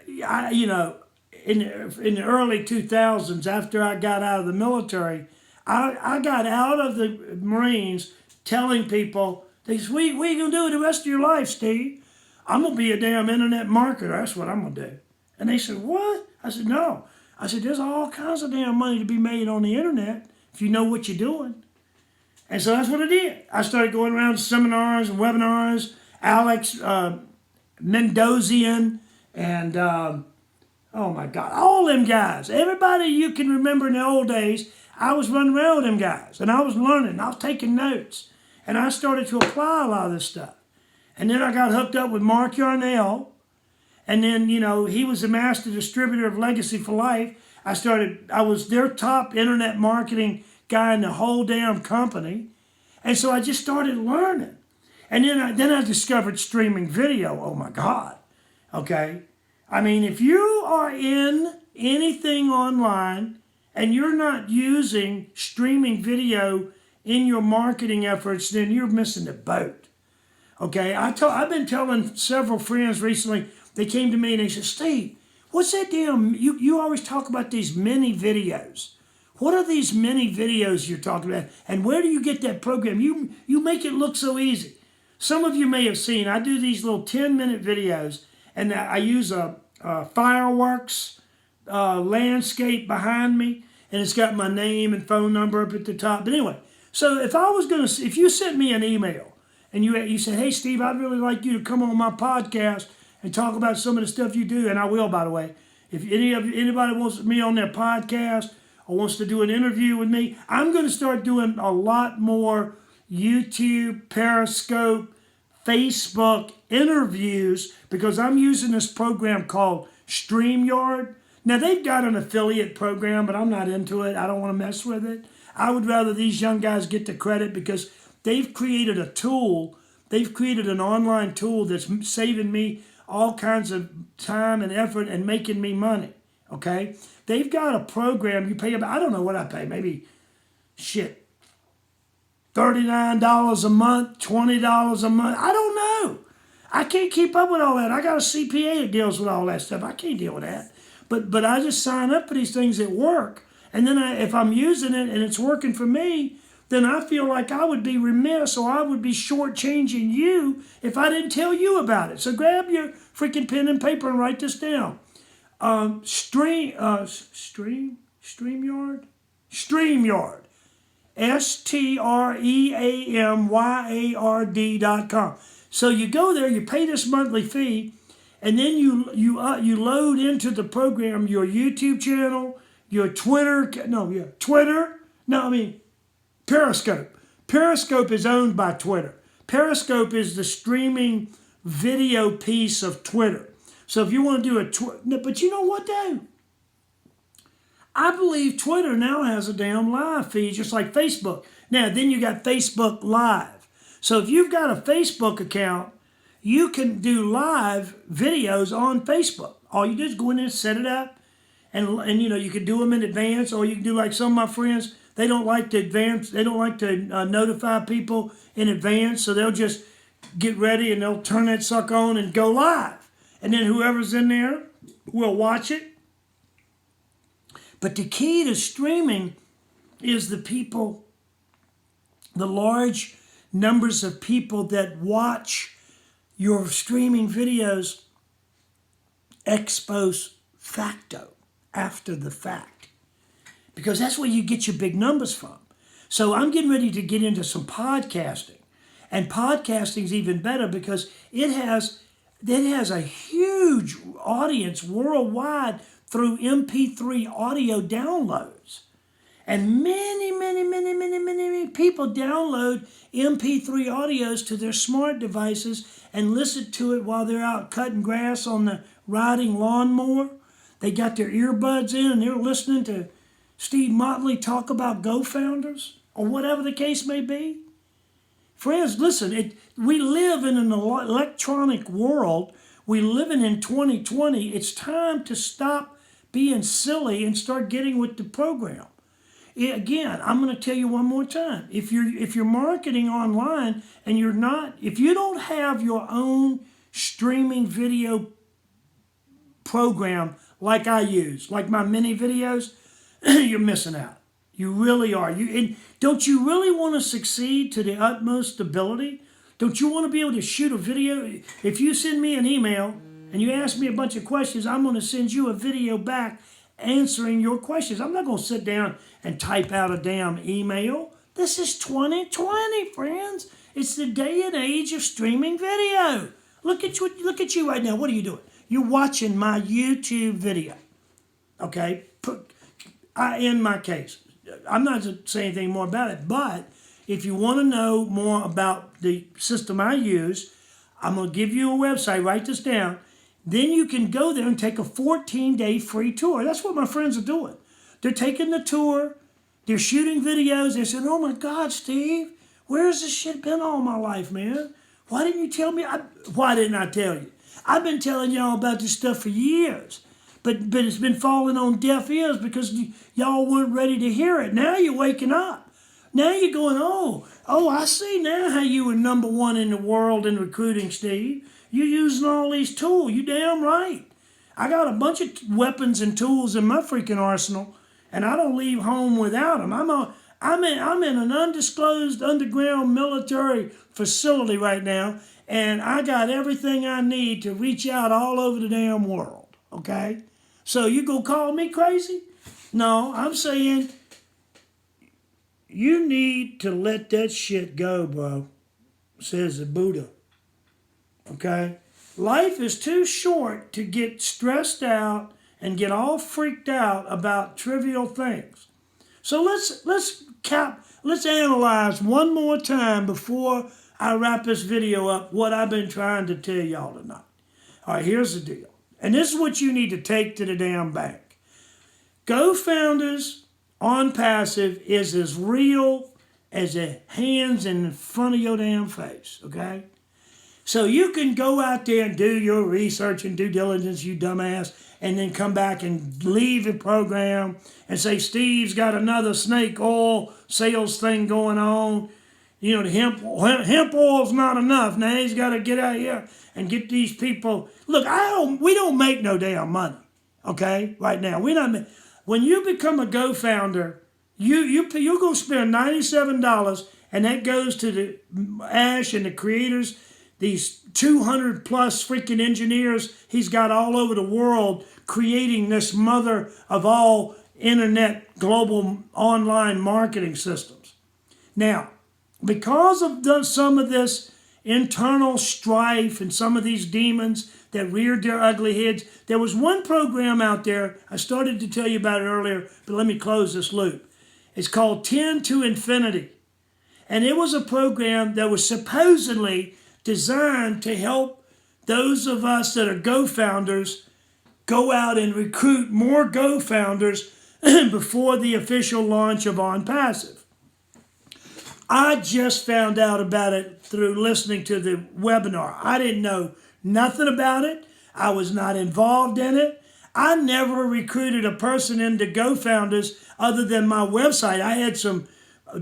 in the early 2000s, after I got out of the military, I got out of the Marines telling people, they said, what are you going to do with the rest of your life, Steve? I'm going to be a damn internet marketer. That's what I'm going to do. And they said, what? I said, no. I said, there's all kinds of damn money to be made on the internet if you know what you're doing. And so that's what I did. I started going around to seminars and webinars. Alex Mendozian and, oh my God, all them guys. Everybody you can remember in the old days, I was running around with them guys. And I was learning. I was taking notes. And I started to apply a lot of this stuff. And then I got hooked up with Mark Yarnell. And then, he was the master distributor of Legacy for Life. I was their top internet marketing guy in the whole damn company. And so I just started learning. And then I discovered streaming video. Oh my God. Okay. I mean, if you are in anything online and you're not using streaming video in your marketing efforts, then you're missing the boat. Okay. I've been telling several friends recently, they came to me and they said, Steve, what's that damn, you always talk about these mini videos. What are these mini videos you're talking about? And where do you get that program? You make it look so easy. Some of you may have seen, I do these little 10-minute videos, and I use a fireworks landscape behind me, and it's got my name and phone number up at the top. But anyway, so if you sent me an email and you said, hey Steve, I'd really like you to come on my podcast and talk about some of the stuff you do, and I will, by the way. If anybody wants me on their podcast or wants to do an interview with me, I'm going to start doing a lot more YouTube, Periscope, Facebook interviews because I'm using this program called StreamYard. Now, they've got an affiliate program, but I'm not into it. I don't want to mess with it. I would rather these young guys get the credit because they've created a tool. They've created an online tool that's saving me all kinds of time and effort and making me money, okay? They've got a program you pay about, I don't know what I pay, maybe, $39 a month, $20 a month. I don't know. I can't keep up with all that. I got a CPA that deals with all that stuff. I can't deal with that. But I just sign up for these things at work. And then if I'm using it and it's working for me, then I feel like I would be remiss or I would be shortchanging you if I didn't tell you about it. So grab your freaking pen and paper and write this down. StreamYard. StreamYard. StreamYard.com. So you go there, you pay this monthly fee, and then you load into the program your YouTube channel, your Periscope. Periscope is owned by Twitter. Periscope is the streaming video piece of Twitter. So if you want to do but you know what though? I believe Twitter now has a damn live feed, just like Facebook. Now, then you got Facebook Live. So if you've got a Facebook account, you can do live videos on Facebook. All you do is go in there and set it up. And you can do them in advance, or you can do like some of my friends. They don't like to notify people in advance, so they'll just get ready and they'll turn that sucker on and go live. And then whoever's in there will watch it. But the key to streaming is the large numbers of people that watch your streaming videos ex post facto, after the fact. Because that's where you get your big numbers from. So I'm getting ready to get into some podcasting. And podcasting is even better because it has a huge audience worldwide through MP3 audio downloads. And many people download MP3 audios to their smart devices and listen to it while they're out cutting grass on the riding lawnmower. They got their earbuds in and they're listening to Steve Motley talk about GoFounders or whatever the case may be. Friends, listen, we live in an electronic world. We're living in 2020. It's time to stop being silly and start getting with the program. Again, I'm going to tell you one more time. If you're marketing online and if you don't have your own streaming video program like I use, like my mini videos, you're missing out. You really are. Don't you really want to succeed to the utmost ability? Don't you want to be able to shoot a video? If you send me an email and you ask me a bunch of questions, I'm going to send you a video back answering your questions. I'm not going to sit down and type out a damn email. This is 2020, friends. It's the day and age of streaming video. Look at you right now. What are you doing? You're watching my YouTube video. Okay? In my case, I'm not going to say anything more about it, but if you want to know more about the system I use, I'm going to give you a website. Write this down. Then you can go there and take a 14-day free tour. That's what my friends are doing. They're taking the tour. They're shooting videos. They said, oh, my God, Steve, where's this shit been all my life, man? Why didn't you tell me? Why didn't I tell you? I've been telling y'all about this stuff for years. But it's been falling on deaf ears because y'all weren't ready to hear it. Now you're waking up. Now you're going, oh, I see now how you were number one in the world in recruiting, Steve. You're using all these tools. You damn right. I got a bunch of weapons and tools in my freaking arsenal, and I don't leave home without them. I'm in an undisclosed underground military facility right now, and I got everything I need to reach out all over the damn world, okay? So you gonna call me crazy? No, I'm saying you need to let that shit go, bro, says the Buddha, okay? Life is too short to get stressed out and get all freaked out about trivial things. So let's analyze one more time before I wrap this video up what I've been trying to tell y'all tonight. All right, here's the deal. And this is what you need to take to the damn bank. GoFounders OnPassive is as real as the hands in front of your damn face, okay? So you can go out there and do your research and due diligence, you dumbass, and then come back and leave the program and say, Steve's got another snake oil sales thing going on. You know, the hemp oil's not enough. Now he's got to get out here and get these people. Look, we don't make no damn money, okay, right now. When you become a GoFounder, you're going to spend $97, and that goes to the Ash and the creators, these 200 plus freaking engineers he's got all over the world creating this mother of all internet global online marketing systems. Now, because of some of this internal strife and some of these demons that reared their ugly heads, there was one program out there, I started to tell you about it earlier, but let me close this loop. It's called 10 to Infinity. And it was a program that was supposedly designed to help those of us that are GoFounders go out and recruit more GoFounders before the official launch of OnPassive. I just found out about it through listening to the webinar. I didn't know nothing about it. I was not involved in it. I never recruited a person into GoFounders other than my website. I had some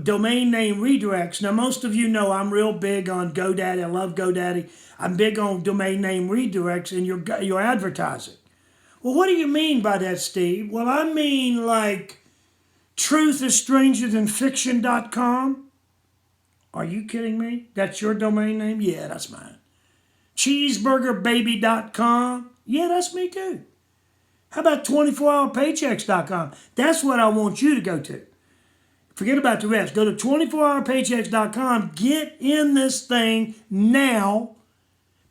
domain name redirects. Now, most of you know I'm real big on GoDaddy. I love GoDaddy. I'm big on domain name redirects and your advertising. Well, what do you mean by that, Steve? Well, I mean like truthistrangerthanfiction.com. Are you kidding me? That's your domain name? Yeah, that's mine. Cheeseburgerbaby.com. Yeah, that's me too. How about 24hourpaychecks.com? That's what I want you to go to. Forget about the rest. Go to 24hourpaychecks.com. Get in this thing now.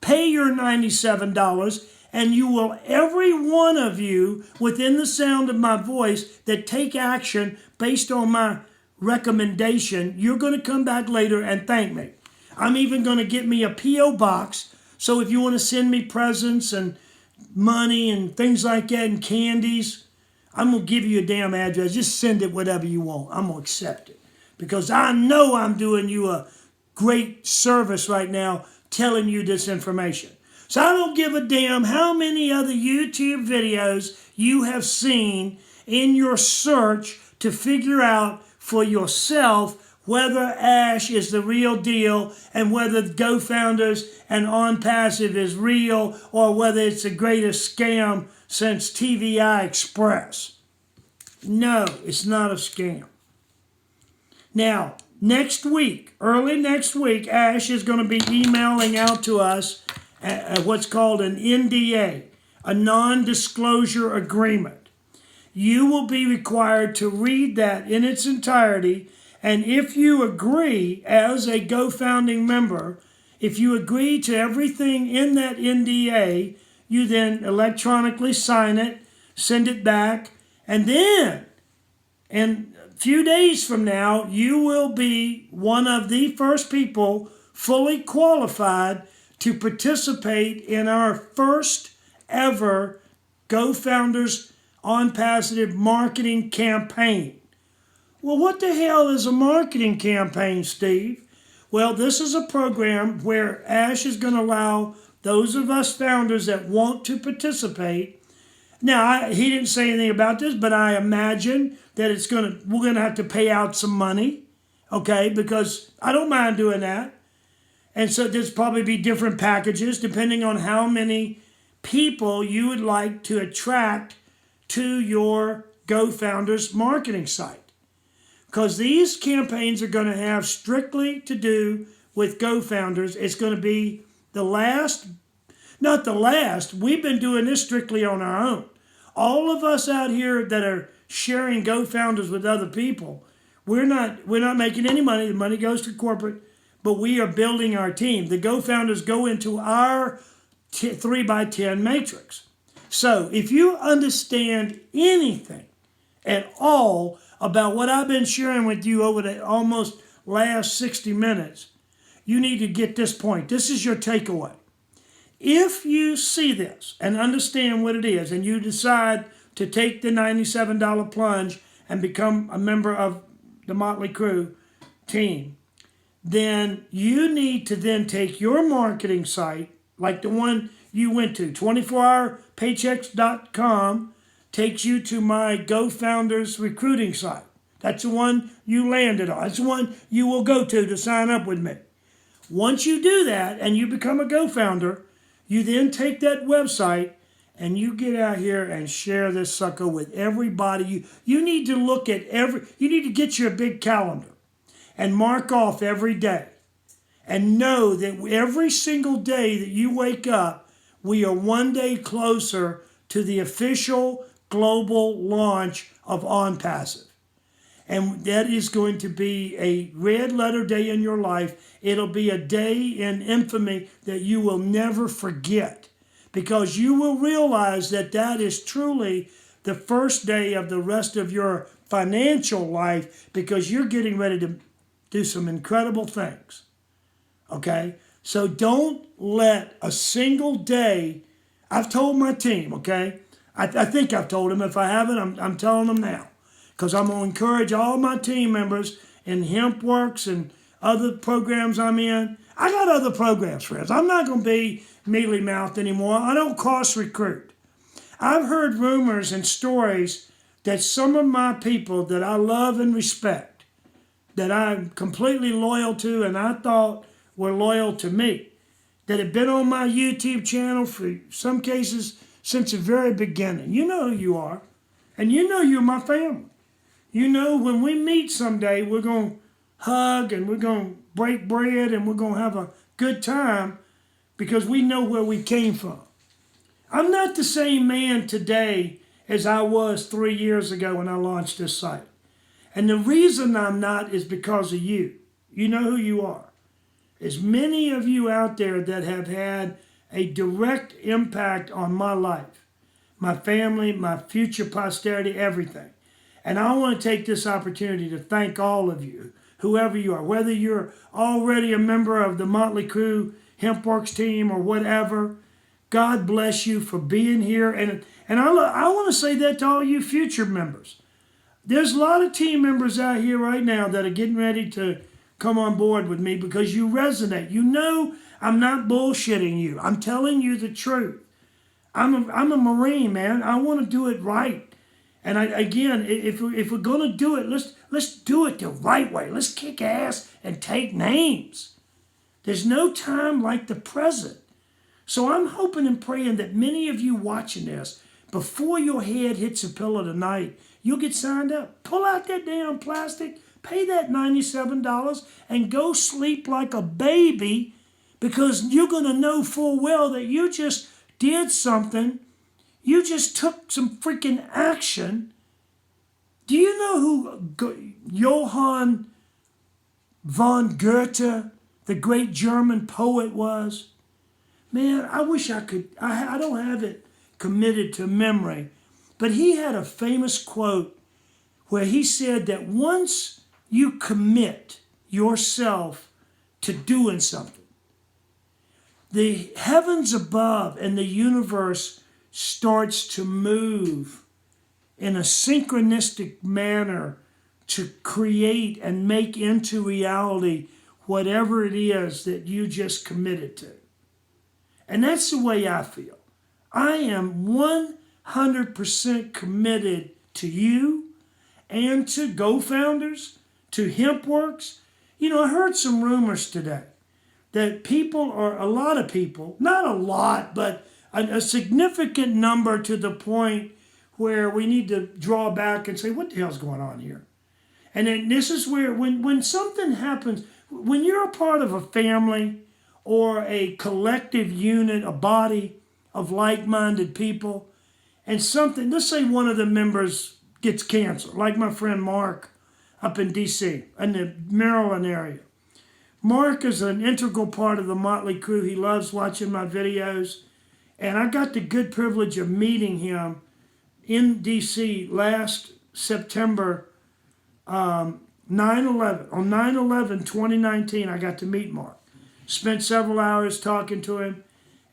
Pay your $97, and you will, every one of you within the sound of my voice that take action based on my recommendation, you're going to come back later and thank me. I'm even going to get me a P.O. box, so if you want to send me presents and money and things like that and candies, I'm going to give you a damn address. Just send it whatever you want. I'm going to accept it because I know I'm doing you a great service right now telling you this information. So I don't give a damn how many other YouTube videos you have seen in your search to figure out for yourself whether Ash is the real deal and whether GoFounders and OnPassive is real or whether it's the greatest scam since TVI Express. No, it's not a scam. Now, next week, early next week, Ash is going to be emailing out to us what's called an NDA, a non-disclosure agreement. You will be required to read that in its entirety, and if you agree as a GoFounding member, if you agree to everything in that NDA, you then electronically sign it, send it back, and then, in a few days from now, you will be one of the first people fully qualified to participate in our first ever GoFounders OnPassive marketing campaign. Well, what the hell is a marketing campaign, Steve? Well, this is a program where Ash is going to allow those of us founders that want to participate. Now, he didn't say anything about this, but I imagine that we're going to have to pay out some money, okay, because I don't mind doing that. And so there's probably be different packages depending on how many people you would like to attract to your GoFounders marketing site. Because these campaigns are going to have strictly to do with GoFounders. It's going to be not the last. We've been doing this strictly on our own. All of us out here that are sharing GoFounders with other people, we're not making any money. The money goes to corporate, but we are building our team. The GoFounders go into our 3x10 matrix. So if you understand anything at all about what I've been sharing with you over the almost last 60 minutes, you need to get this point. This is your takeaway. If you see this and understand what it is, and you decide to take the $97 plunge and become a member of the Motley Crew team, then you need to then take your marketing site, like the one you went to, 24hourpaychecks.com, takes you to my GoFounders recruiting site. That's the one you landed on. That's the one you will go to sign up with me. Once you do that and you become a GoFounder, you then take that website and you get out here and share this sucker with everybody. You need to look at you need to get you a big calendar and mark off every day. And know that every single day that you wake up, we are one day closer to the official global launch of OnPassive. And that is going to be a red letter day in your life. It'll be a day in infamy that you will never forget, because you will realize that that is truly the first day of the rest of your financial life, because you're getting ready to do some incredible things. Okay? So don't let a single day, I've told my team, okay? I think I've told them. If I haven't, I'm telling them now. Because I'm going to encourage all my team members in HempWorks and other programs I'm in. I got other programs, friends. I'm not going to be mealy-mouthed anymore. I don't cross-recruit. I've heard rumors and stories that some of my people that I love and respect, that I'm completely loyal to and I thought were loyal to me, that have been on my YouTube channel for some cases since the very beginning. You know who you are, and you know you're my family. You know when we meet someday, we're going to hug and we're going to break bread and we're going to have a good time because we know where we came from. I'm not the same man today as I was 3 years ago when I launched this site. And the reason I'm not is because of you. You know who you are. There's many of you out there that have had a direct impact on my life, my family, my future posterity, everything. And I want to take this opportunity to thank all of you, whoever you are, whether you're already a member of the Motley Crew HempWorks team or whatever. God bless you for being here. And I want to say that to all you future members. There's a lot of team members out here right now that are getting ready to come on board with me because you resonate. You know I'm not bullshitting you. I'm telling you the truth. I'm a Marine, man. I want to do it right. And again, if we're going to do it, let's do it the right way. Let's kick ass and take names. There's no time like the present. So I'm hoping and praying that many of you watching this, before your head hits a pillow tonight, you'll get signed up. Pull out that damn plastic, pay that $97, and go sleep like a baby, because you're going to know full well that you just did something. You just took some freaking action. Do you know who Johann von Goethe, the great German poet, was? Man, I wish I could. I don't have it committed to memory. But he had a famous quote where he said that once you commit yourself to doing something, the heavens above and the universe starts to move in a synchronistic manner to create and make into reality whatever it is that you just committed to. And that's the way I feel. I am 100% committed to you and to GoFounders, to HempWorks. You know, I heard some rumors today that people, or a lot of people, not a lot, but a significant number to the point where we need to draw back and say, what the hell's going on here? And then this is where, when something happens, when you're a part of a family or a collective unit, a body of like-minded people, and something, let's say one of the members gets cancer, like my friend Mark up in D.C., in the Maryland area. Mark is an integral part of the Motley crew. He loves watching my videos. And I got the good privilege of meeting him in D.C. last September, 9/11. On 9/11/2019, I got to meet Mark. Spent several hours talking to him.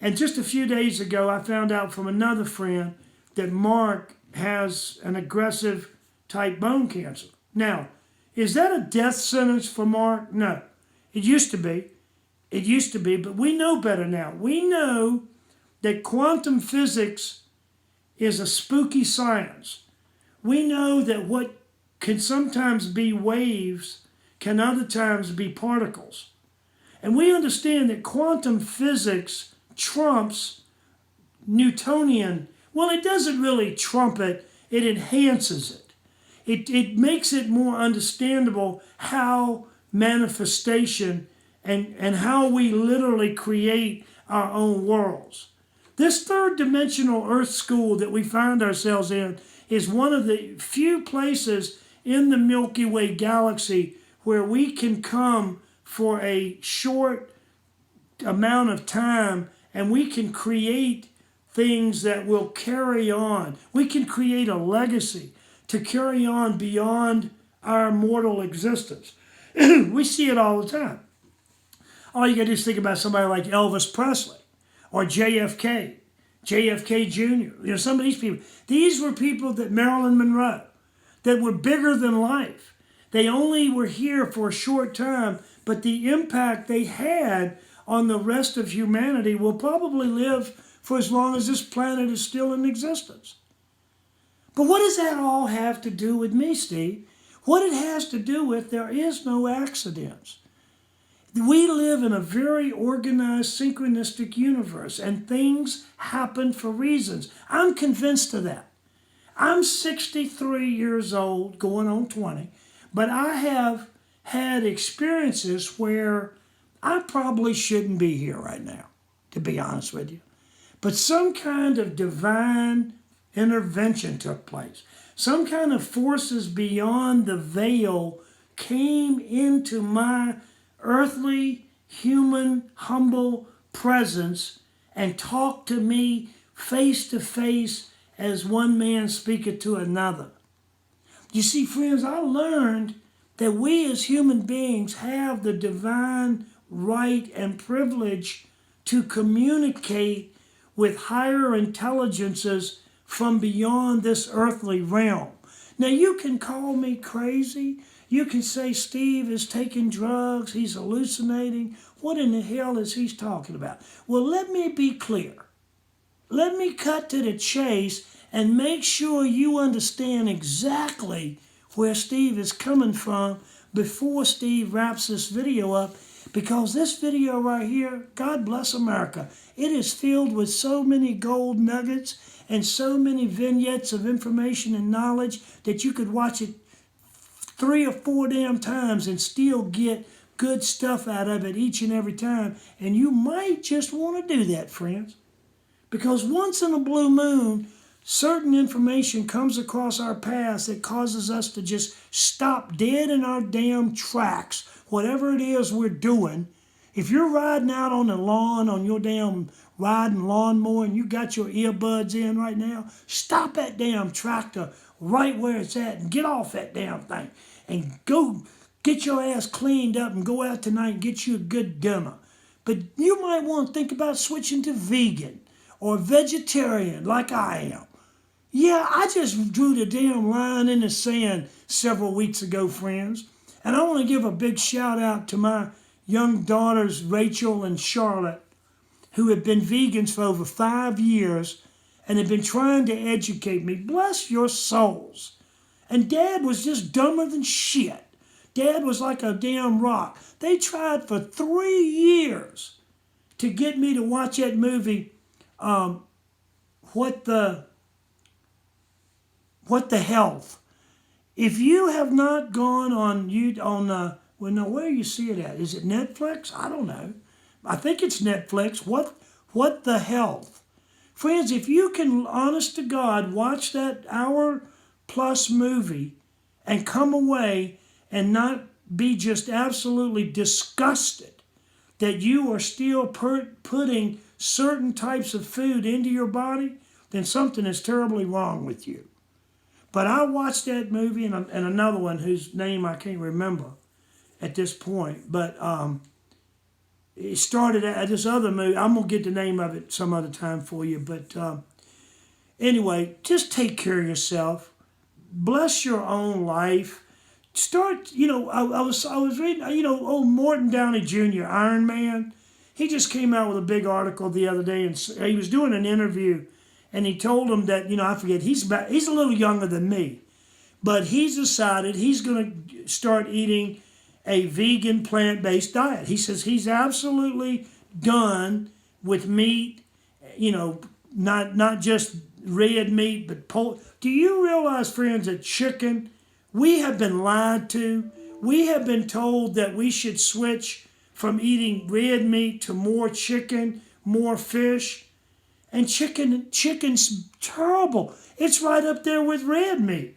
And just a few days ago, I found out from another friend that Mark has an aggressive type bone cancer. Now, is that a death sentence for Mark? No. It used to be. It used to be, but we know better now. We know that quantum physics is a spooky science. We know that what can sometimes be waves can other times be particles. And we understand that quantum physics trumps Newtonian. Well, it doesn't really trump it, it enhances it. It makes it more understandable how manifestation and how we literally create our own worlds. This third dimensional Earth school that we find ourselves in is one of the few places in the Milky Way galaxy where we can come for a short amount of time and we can create things that will carry on. We can create a legacy to carry on beyond our mortal existence. We see it all the time. All you got to do is think about somebody like Elvis Presley or JFK Jr. You know, some of these people. These were people that Marilyn Monroe, that were bigger than life. They only were here for a short time, but the impact they had on the rest of humanity will probably live for as long as this planet is still in existence. But what does that all have to do with me, Steve? What it has to do with, there is no accidents. We live in a very organized, synchronistic universe, and things happen for reasons. I'm convinced of that. I'm 63 years old, going on 20, but I have had experiences where I probably shouldn't be here right now, to be honest with you. But some kind of divine intervention took place. Some kind of forces beyond the veil came into my earthly, human, humble presence and talked to me face to face as one man speaketh to another. You see, friends, I learned that we as human beings have the divine right and privilege to communicate with higher intelligences from beyond this earthly realm. Now, you can call me crazy. You can say Steve is taking drugs, he's hallucinating. What in the hell is he talking about? Well, let me be clear. Let me cut to the chase and make sure you understand exactly where Steve is coming from before Steve wraps this video up, because this video right here, God bless America, it is filled with so many gold nuggets and so many vignettes of information and knowledge that you could watch it 3 or 4 damn times and still get good stuff out of it each and every time. And you might just want to do that, friends. Because once in a blue moon, certain information comes across our paths that causes us to just stop dead in our damn tracks, whatever it is we're doing. If you're riding out on the lawn on your damn riding lawnmower and you got your earbuds in right now, stop that damn tractor right where it's at and get off that damn thing and go get your ass cleaned up and go out tonight and get you a good dinner. But you might want to think about switching to vegan or vegetarian like I am. Yeah, I just drew the damn line in the sand several weeks ago, friends. And I want to give a big shout out to my young daughters, Rachel and Charlotte, who have been vegans for over 5 years and have been trying to educate me. Bless your souls. And Dad was just dumber than shit. Dad was like a damn rock. They tried for 3 years to get me to watch that movie, What the Health. If you have not gone well, no, where you see it at? Is it Netflix? I don't know. I think it's Netflix. What the Health. Friends, if you can, honest to God, watch that hour-plus movie and come away and not be just absolutely disgusted that you are still putting certain types of food into your body, then something is terribly wrong with you. But I watched that movie and another one whose name I can't remember at this point. But it started at this other movie. I'm going to get the name of it some other time for you. But anyway, just take care of yourself. Bless your own life. Start, I was reading, old Morton Downey Jr., Iron Man. He just came out with a big article the other day, and he was doing an interview, and he told him that, I forget, he's a little younger than me, but he's decided he's going to start eating a vegan plant-based diet. He says he's absolutely done with meat, not just red meat, but pork. Do you realize, friends, that chicken, we have been lied to. We have been told that we should switch from eating red meat to more chicken, more fish. And chicken's terrible. It's right up there with red meat.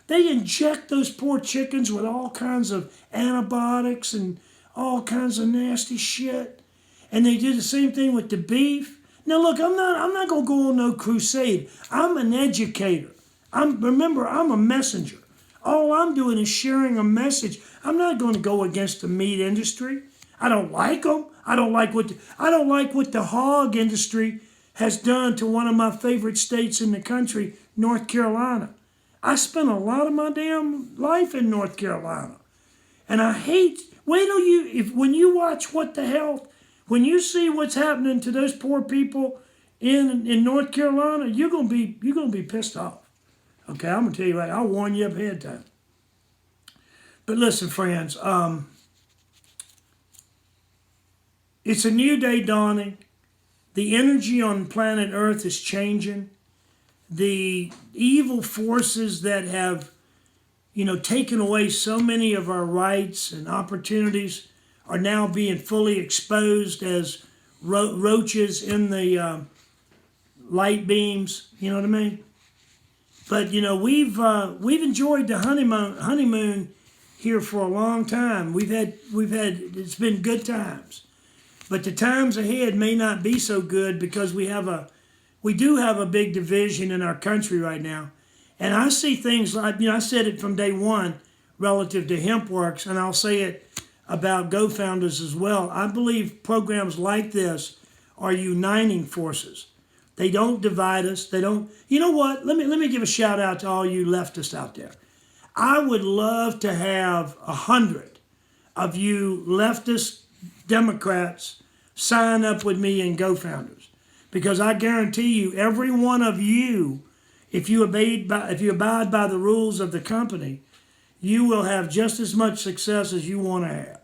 They inject those poor chickens with all kinds of antibiotics and all kinds of nasty shit. And they do the same thing with the beef. Now look, I'm not gonna go on no crusade. I'm an educator. Remember, I'm a messenger. All I'm doing is sharing a message. I'm not going to go against the meat industry. I don't like them. I don't like what the hog industry has done to one of my favorite states in the country, North Carolina. I spent a lot of my damn life in North Carolina, and I hate. Wait till when you watch What the Health, when you see what's happening to those poor people in North Carolina, you're gonna be pissed off. Okay, I'm gonna tell you right. I'll warn you up ahead of time. But listen, friends, it's a new day dawning. The energy on planet Earth is changing. The evil forces that have, taken away so many of our rights and opportunities are now being fully exposed as roaches in the light beams. You know what I mean? But we've enjoyed the honeymoon here for a long time. We've had it's been good times. But the times ahead may not be so good because we do have a big division in our country right now. And I see things like, I said it from day one relative to HempWorks, and I'll say it about GoFounders as well. I believe programs like this are uniting forces. They don't divide us. They don't. You know what? Let me give a shout out to all you leftists out there. I would love to have 100 of you leftist Democrats sign up with me in GoFounders, because I guarantee you, every one of you, if you abide by the rules of the company, you will have just as much success as you want to have.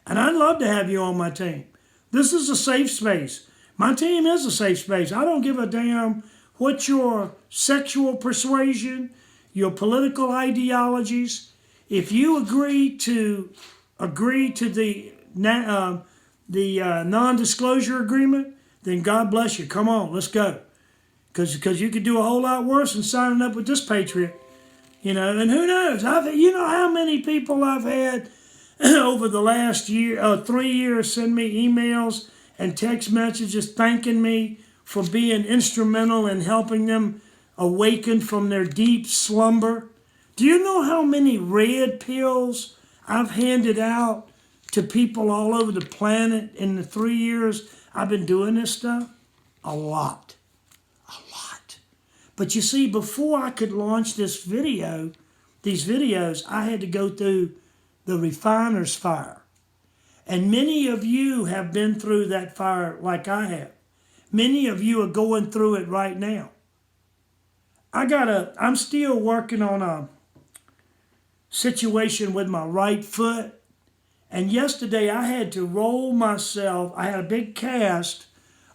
And I'd love to have you on my team. This is a safe space. My team is a safe space. I don't give a damn what your sexual persuasion, your political ideologies. If you agree to the non-disclosure agreement, then God bless you. Come on, let's go. Because you could do a whole lot worse than signing up with this patriot. And who knows? How many people I've had over the last 3 years send me emails and text messages thanking me for being instrumental in helping them awaken from their deep slumber. Do you know how many red pills I've handed out to people all over the planet in the 3 years I've been doing this stuff? A lot. But you see, before I could launch these videos, I had to go through the refiner's fire. And many of you have been through that fire like I have. Many of you are going through it right now. I'm still working on a situation with my right foot. And yesterday I had to roll myself. I had a big cast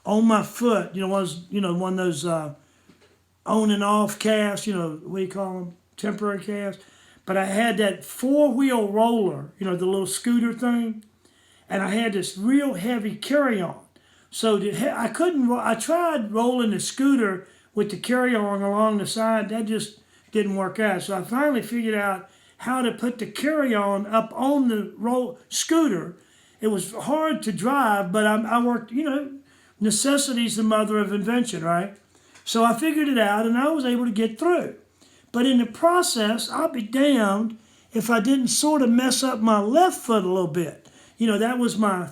on my foot. One of those on and off casts, what do you call them? Temporary casts. But I had that 4-wheel roller, the little scooter thing. And I had this real heavy carry-on. So I tried rolling the scooter with the carry-on along the side. That just didn't work out. So I finally figured out how to put the carry-on up on the scooter. It was hard to drive, but I worked, necessity's the mother of invention, right? So I figured it out, and I was able to get through. But in the process, I'll be damned if I didn't sort of mess up my left foot a little bit. That was my,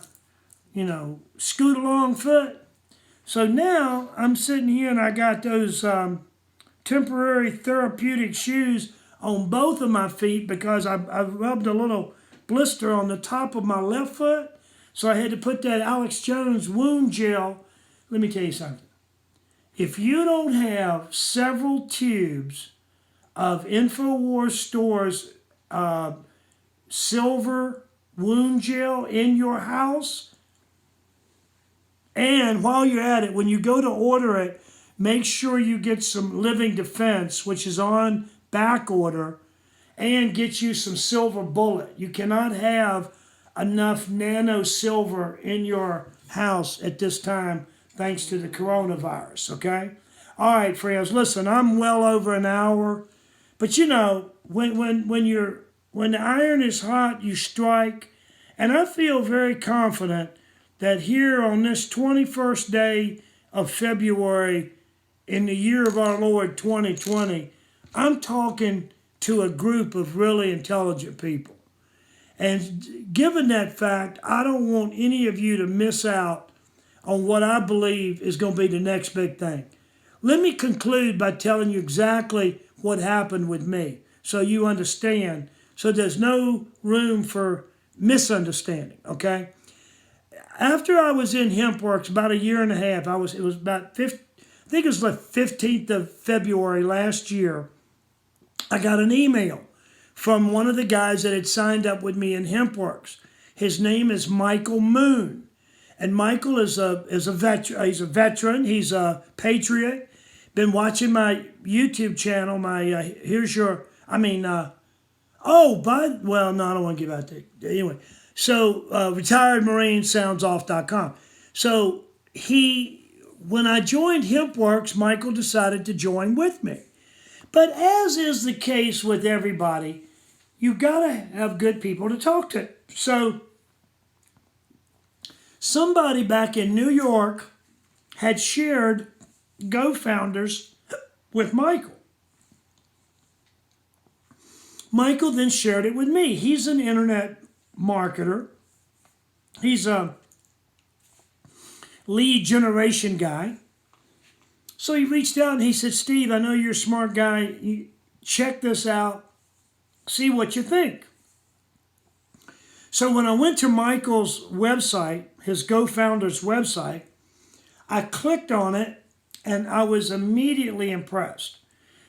scoot along foot. So now I'm sitting here and I got those temporary therapeutic shoes on both of my feet because I rubbed a little blister on the top of my left foot. So I had to put that Alex Jones wound gel. Let me tell you something. If you don't have several tubes of InfoWars stores silver wound gel in your house, and while you're at it, when you go to order it, make sure you get some Living Defense, which is on back order, and get you some silver bullet. You cannot have enough nano silver in your house at this time thanks to the coronavirus, okay? All right, friends, listen, I'm well over an hour, but when the iron is hot, you strike, and I feel very confident that here on this 21st day of February in the year of our Lord 2020, I'm talking to a group of really intelligent people. And given that fact, I don't want any of you to miss out on what I believe is going to be the next big thing. Let me conclude by telling you exactly what happened with me so you understand, so there's no room for misunderstanding, okay? After I was in HempWorks about a year and a half, it was about I think it was the 15th of February last year, I got an email from one of the guys that had signed up with me in HempWorks. His name is Michael Moon. And Michael is a veteran. He's a veteran. He's a patriot. Been watching my YouTube channel. I don't want to give out that. Anyway, so retiredmarinesoundsoff.com. So when I joined HempWorks, Michael decided to join with me. But as is the case with everybody, you've got to have good people to talk to. So somebody back in New York had shared GoFounders with Michael. Michael then shared it with me. He's an internet marketer. He's a lead generation guy. So he reached out and he said, Steve, I know you're a smart guy. Check this out. See what you think. So when I went to Michael's website, his GoFounders website, I clicked on it and I was immediately impressed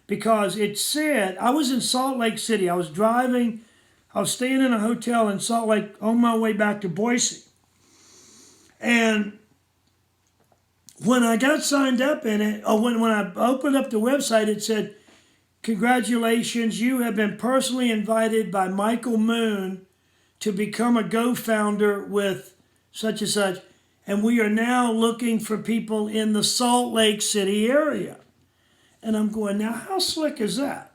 because it said, I was in Salt Lake City. I was staying in a hotel in Salt Lake on my way back to Boise. And when I got signed up in it, or when I opened up the website, it said, congratulations, you have been personally invited by Michael Moon to become a GoFounder with such and such. And we are now looking for people in the Salt Lake City area. And I'm going, now how slick is that?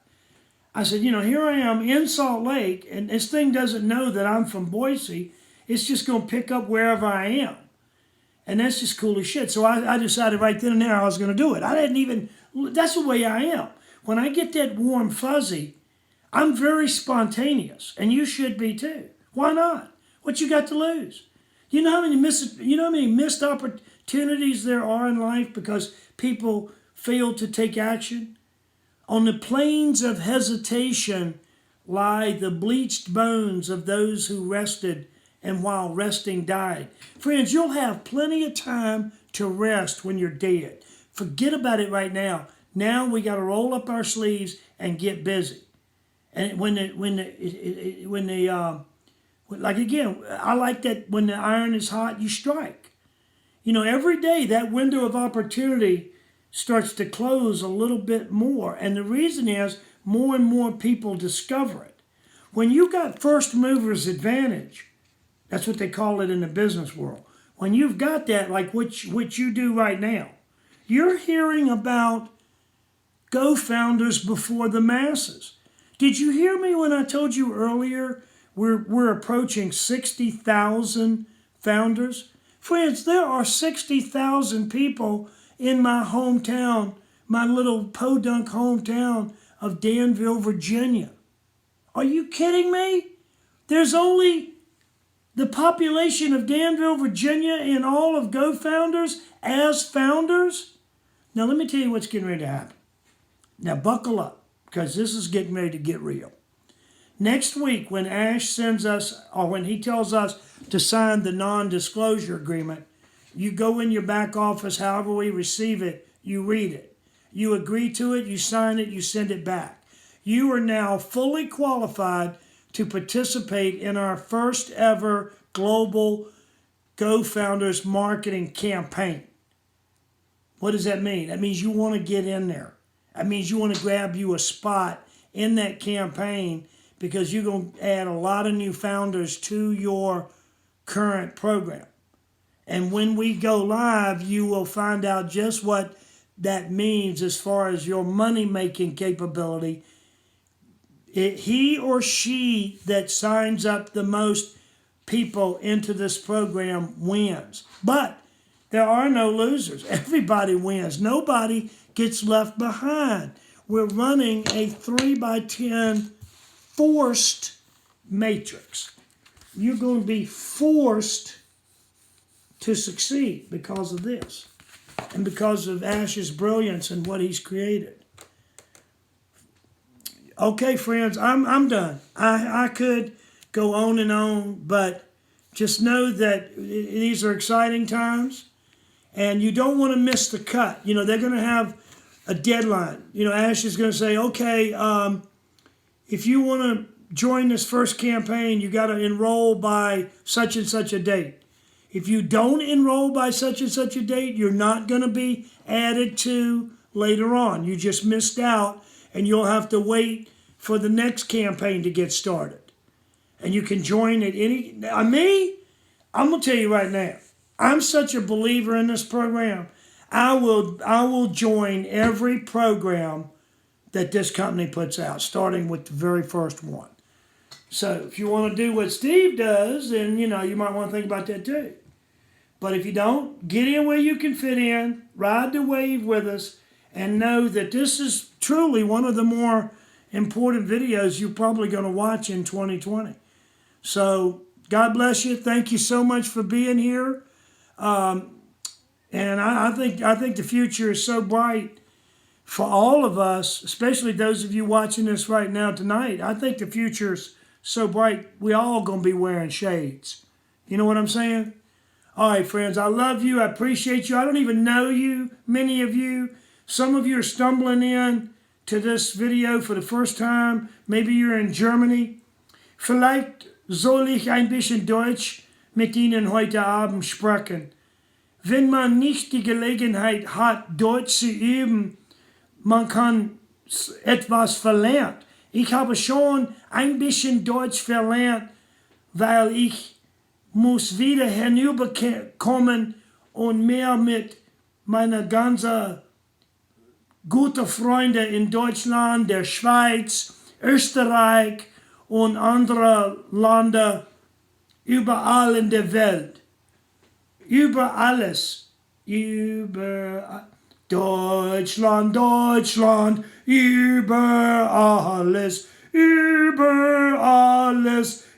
I said, here I am in Salt Lake, and this thing doesn't know that I'm from Boise. It's just going to pick up wherever I am. And that's just cool as shit. So I decided right then and there I was going to do it. That's the way I am. When I get that warm fuzzy, I'm very spontaneous. And you should be too. Why not? What you got to lose? You know how many missed opportunities there are in life because people fail to take action? On the plains of hesitation lie the bleached bones of those who rested and while resting died. Friends, you'll have plenty of time to rest when you're dead. Forget about it right now. Now we got to roll up our sleeves and get busy. And like again, I like that when the iron is hot, you strike. You know, every day that window of opportunity starts to close a little bit more. And the reason is more and more people discover it. When you got first mover's advantage, that's what they call it in the business world. When you've got that, like what you do right now, you're hearing about GoFounders before the masses. Did you hear me when I told you earlier we're approaching 60,000 founders? Friends, there are 60,000 people in my hometown, my little podunk hometown of Danville, Virginia. Are you kidding me? There's only the population of Danville, Virginia in all of GoFounders as founders. Now let me tell you what's getting ready to happen. Now buckle up, because this is getting ready to get real. Next week, when Ash sends us, or when he tells us to sign the non-disclosure agreement, you go in your back office, however we receive it, you read it. You agree to it, you sign it, you send it back. You are now fully qualified to participate in our first ever global GoFounders marketing campaign. What does that mean? That means you want to get in there. That means you want to grab you a spot in that campaign, because you're going to add a lot of new founders to your current program. And when we go live, you will find out just what that means as far as your money-making capability. He or she that signs up the most people into this program wins. But there are no losers. Everybody wins. Nobody gets left behind. We're running a 3x10 forced matrix. You're going to be forced to succeed because of this and because of Ash's brilliance and what he's created. Okay, friends, I'm done. I could go on and on, but just know that these are exciting times, and you don't want to miss the cut. You know, they're going to have a deadline. You know, Ash is going to say, okay, if you want to join this first campaign, you got to enroll by such and such a date. If you don't enroll by such and such a date, you're not going to be added to later on. You just missed out, and you'll have to wait for the next campaign to get started. And you can join at any... I'm going to tell you right now, I'm such a believer in this program. I will join every program that this company puts out, starting with the very first one. So if you want to do what Steve does, then, you know, you might want to think about that too. But if you don't, get in where you can fit in, ride the wave with us, and know that this is truly one of the more important videos you're probably going to watch in 2020. So God bless you. Thank you so much for being here. And I think the future is so bright for all of us, especially those of you watching this right now tonight. I think the future's so bright, we all going to be wearing shades. You know what I'm saying? All right, friends, I love you. I appreciate you. I don't even know you, many of you. Some of you are stumbling in to this video for the first time. Maybe you're in Germany. Vielleicht soll ich ein bisschen Deutsch mit Ihnen heute Abend sprechen. Wenn man nicht die Gelegenheit hat, Deutsch zu üben, man kann etwas verlernt. Ich habe schon ein bisschen Deutsch verlernt, weil ich muss wieder hinüberkommen und mehr mit meiner ganzen guten Freunde in Deutschland, der Schweiz, Österreich und andere Länder überall in der Welt. Über alles. Über Deutschland, Deutschland, über alles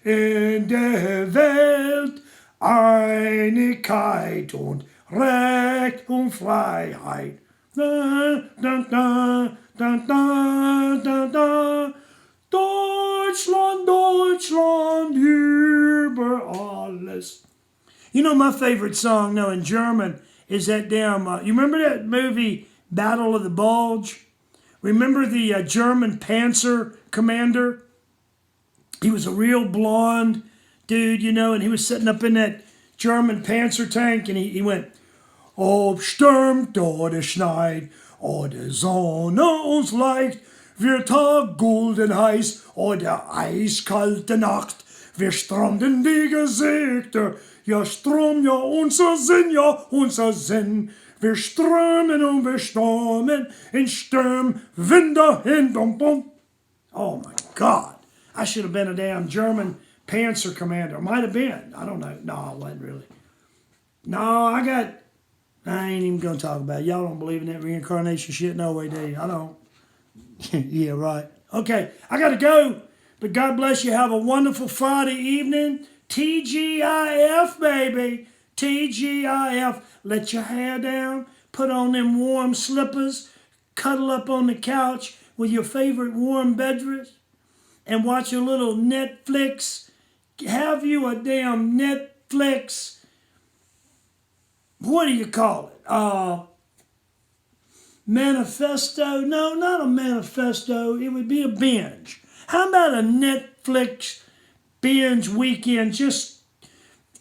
in der Welt. Einigkeit und Recht und Freiheit. Da, da, da, da, da, da, da. Deutschland, Deutschland. Deutschland über alles. You know my favorite song, though, in German is that damn, you remember that movie, Battle of the Bulge? Remember the German Panzer commander? He was a real blonde dude, you know, and he was sitting up in that German Panzer tank, and he went, Ob stürmt oder schneit, oder Sonne uns leicht, wir Tag golden heiß, oder eiskalte Nacht, wir stranden die Gesichter, ja Strom, ja unser Sinn, wir strömen und wir stürmen, in Sturm, Wind dahin, bum bum. Oh my God, I should have been a damn German Panzer commander. Might have been, I don't know. No, I wasn't really. No, I ain't even going to talk about it. Y'all don't believe in that reincarnation shit? No way, do you? I don't. Yeah, right. Okay, I got to go. But God bless you. Have a wonderful Friday evening. TGIF, baby. TGIF. Let your hair down. Put on them warm slippers. Cuddle up on the couch with your favorite warm beverage. And watch a little Netflix. Have you a damn Netflix. What do you call it? Manifesto? No, not a manifesto. It would be a binge. How about a Netflix binge weekend? Just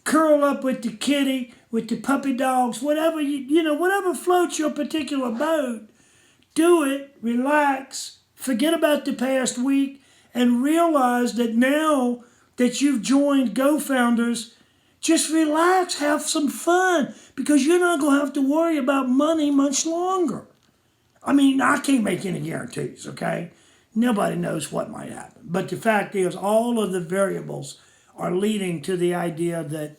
curl up with the kitty, with the puppy dogs, whatever whatever floats your particular boat. Do it, relax, forget about the past week, and realize that now that you've joined GoFounders, just relax, have some fun, because you're not going to have to worry about money much longer. I mean, I can't make any guarantees, okay? Nobody knows what might happen. But the fact is, all of the variables are leading to the idea that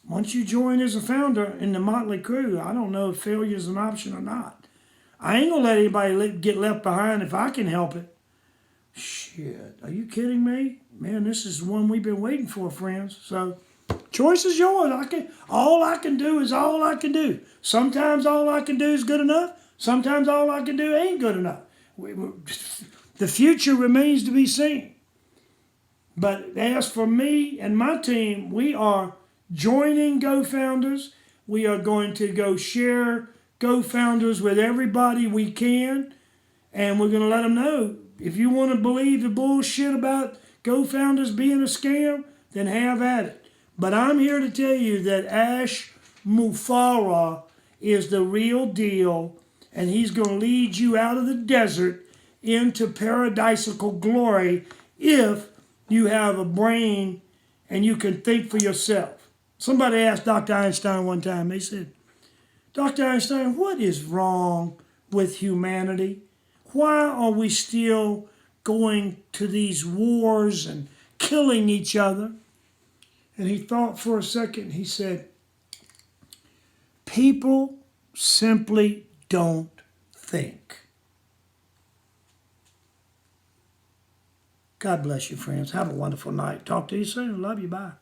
once you join as a founder in the Motley Crew, I don't know if failure is an option or not. I ain't going to let anybody get left behind if I can help it. Shit, are you kidding me? Man, this is the one we've been waiting for, friends. So, choice is yours. All I can do is all I can do. Sometimes all I can do is good enough. Sometimes all I can do ain't good enough. The future remains to be seen. But as for me and my team, we are joining GoFounders. We are going to go share GoFounders with everybody we can. And we're going to let them know, if you want to believe the bullshit about GoFounders being a scam, then have at it. But I'm here to tell you that Ash Mufareh is the real deal, and he's going to lead you out of the desert into paradisical glory if you have a brain and you can think for yourself. Somebody asked Dr. Einstein one time, they said, Dr. Einstein, what is wrong with humanity? Why are we still going to these wars and killing each other? And he thought for a second. He said, people simply don't think. God bless you, friends. Have a wonderful night. Talk to you soon. Love you. Bye.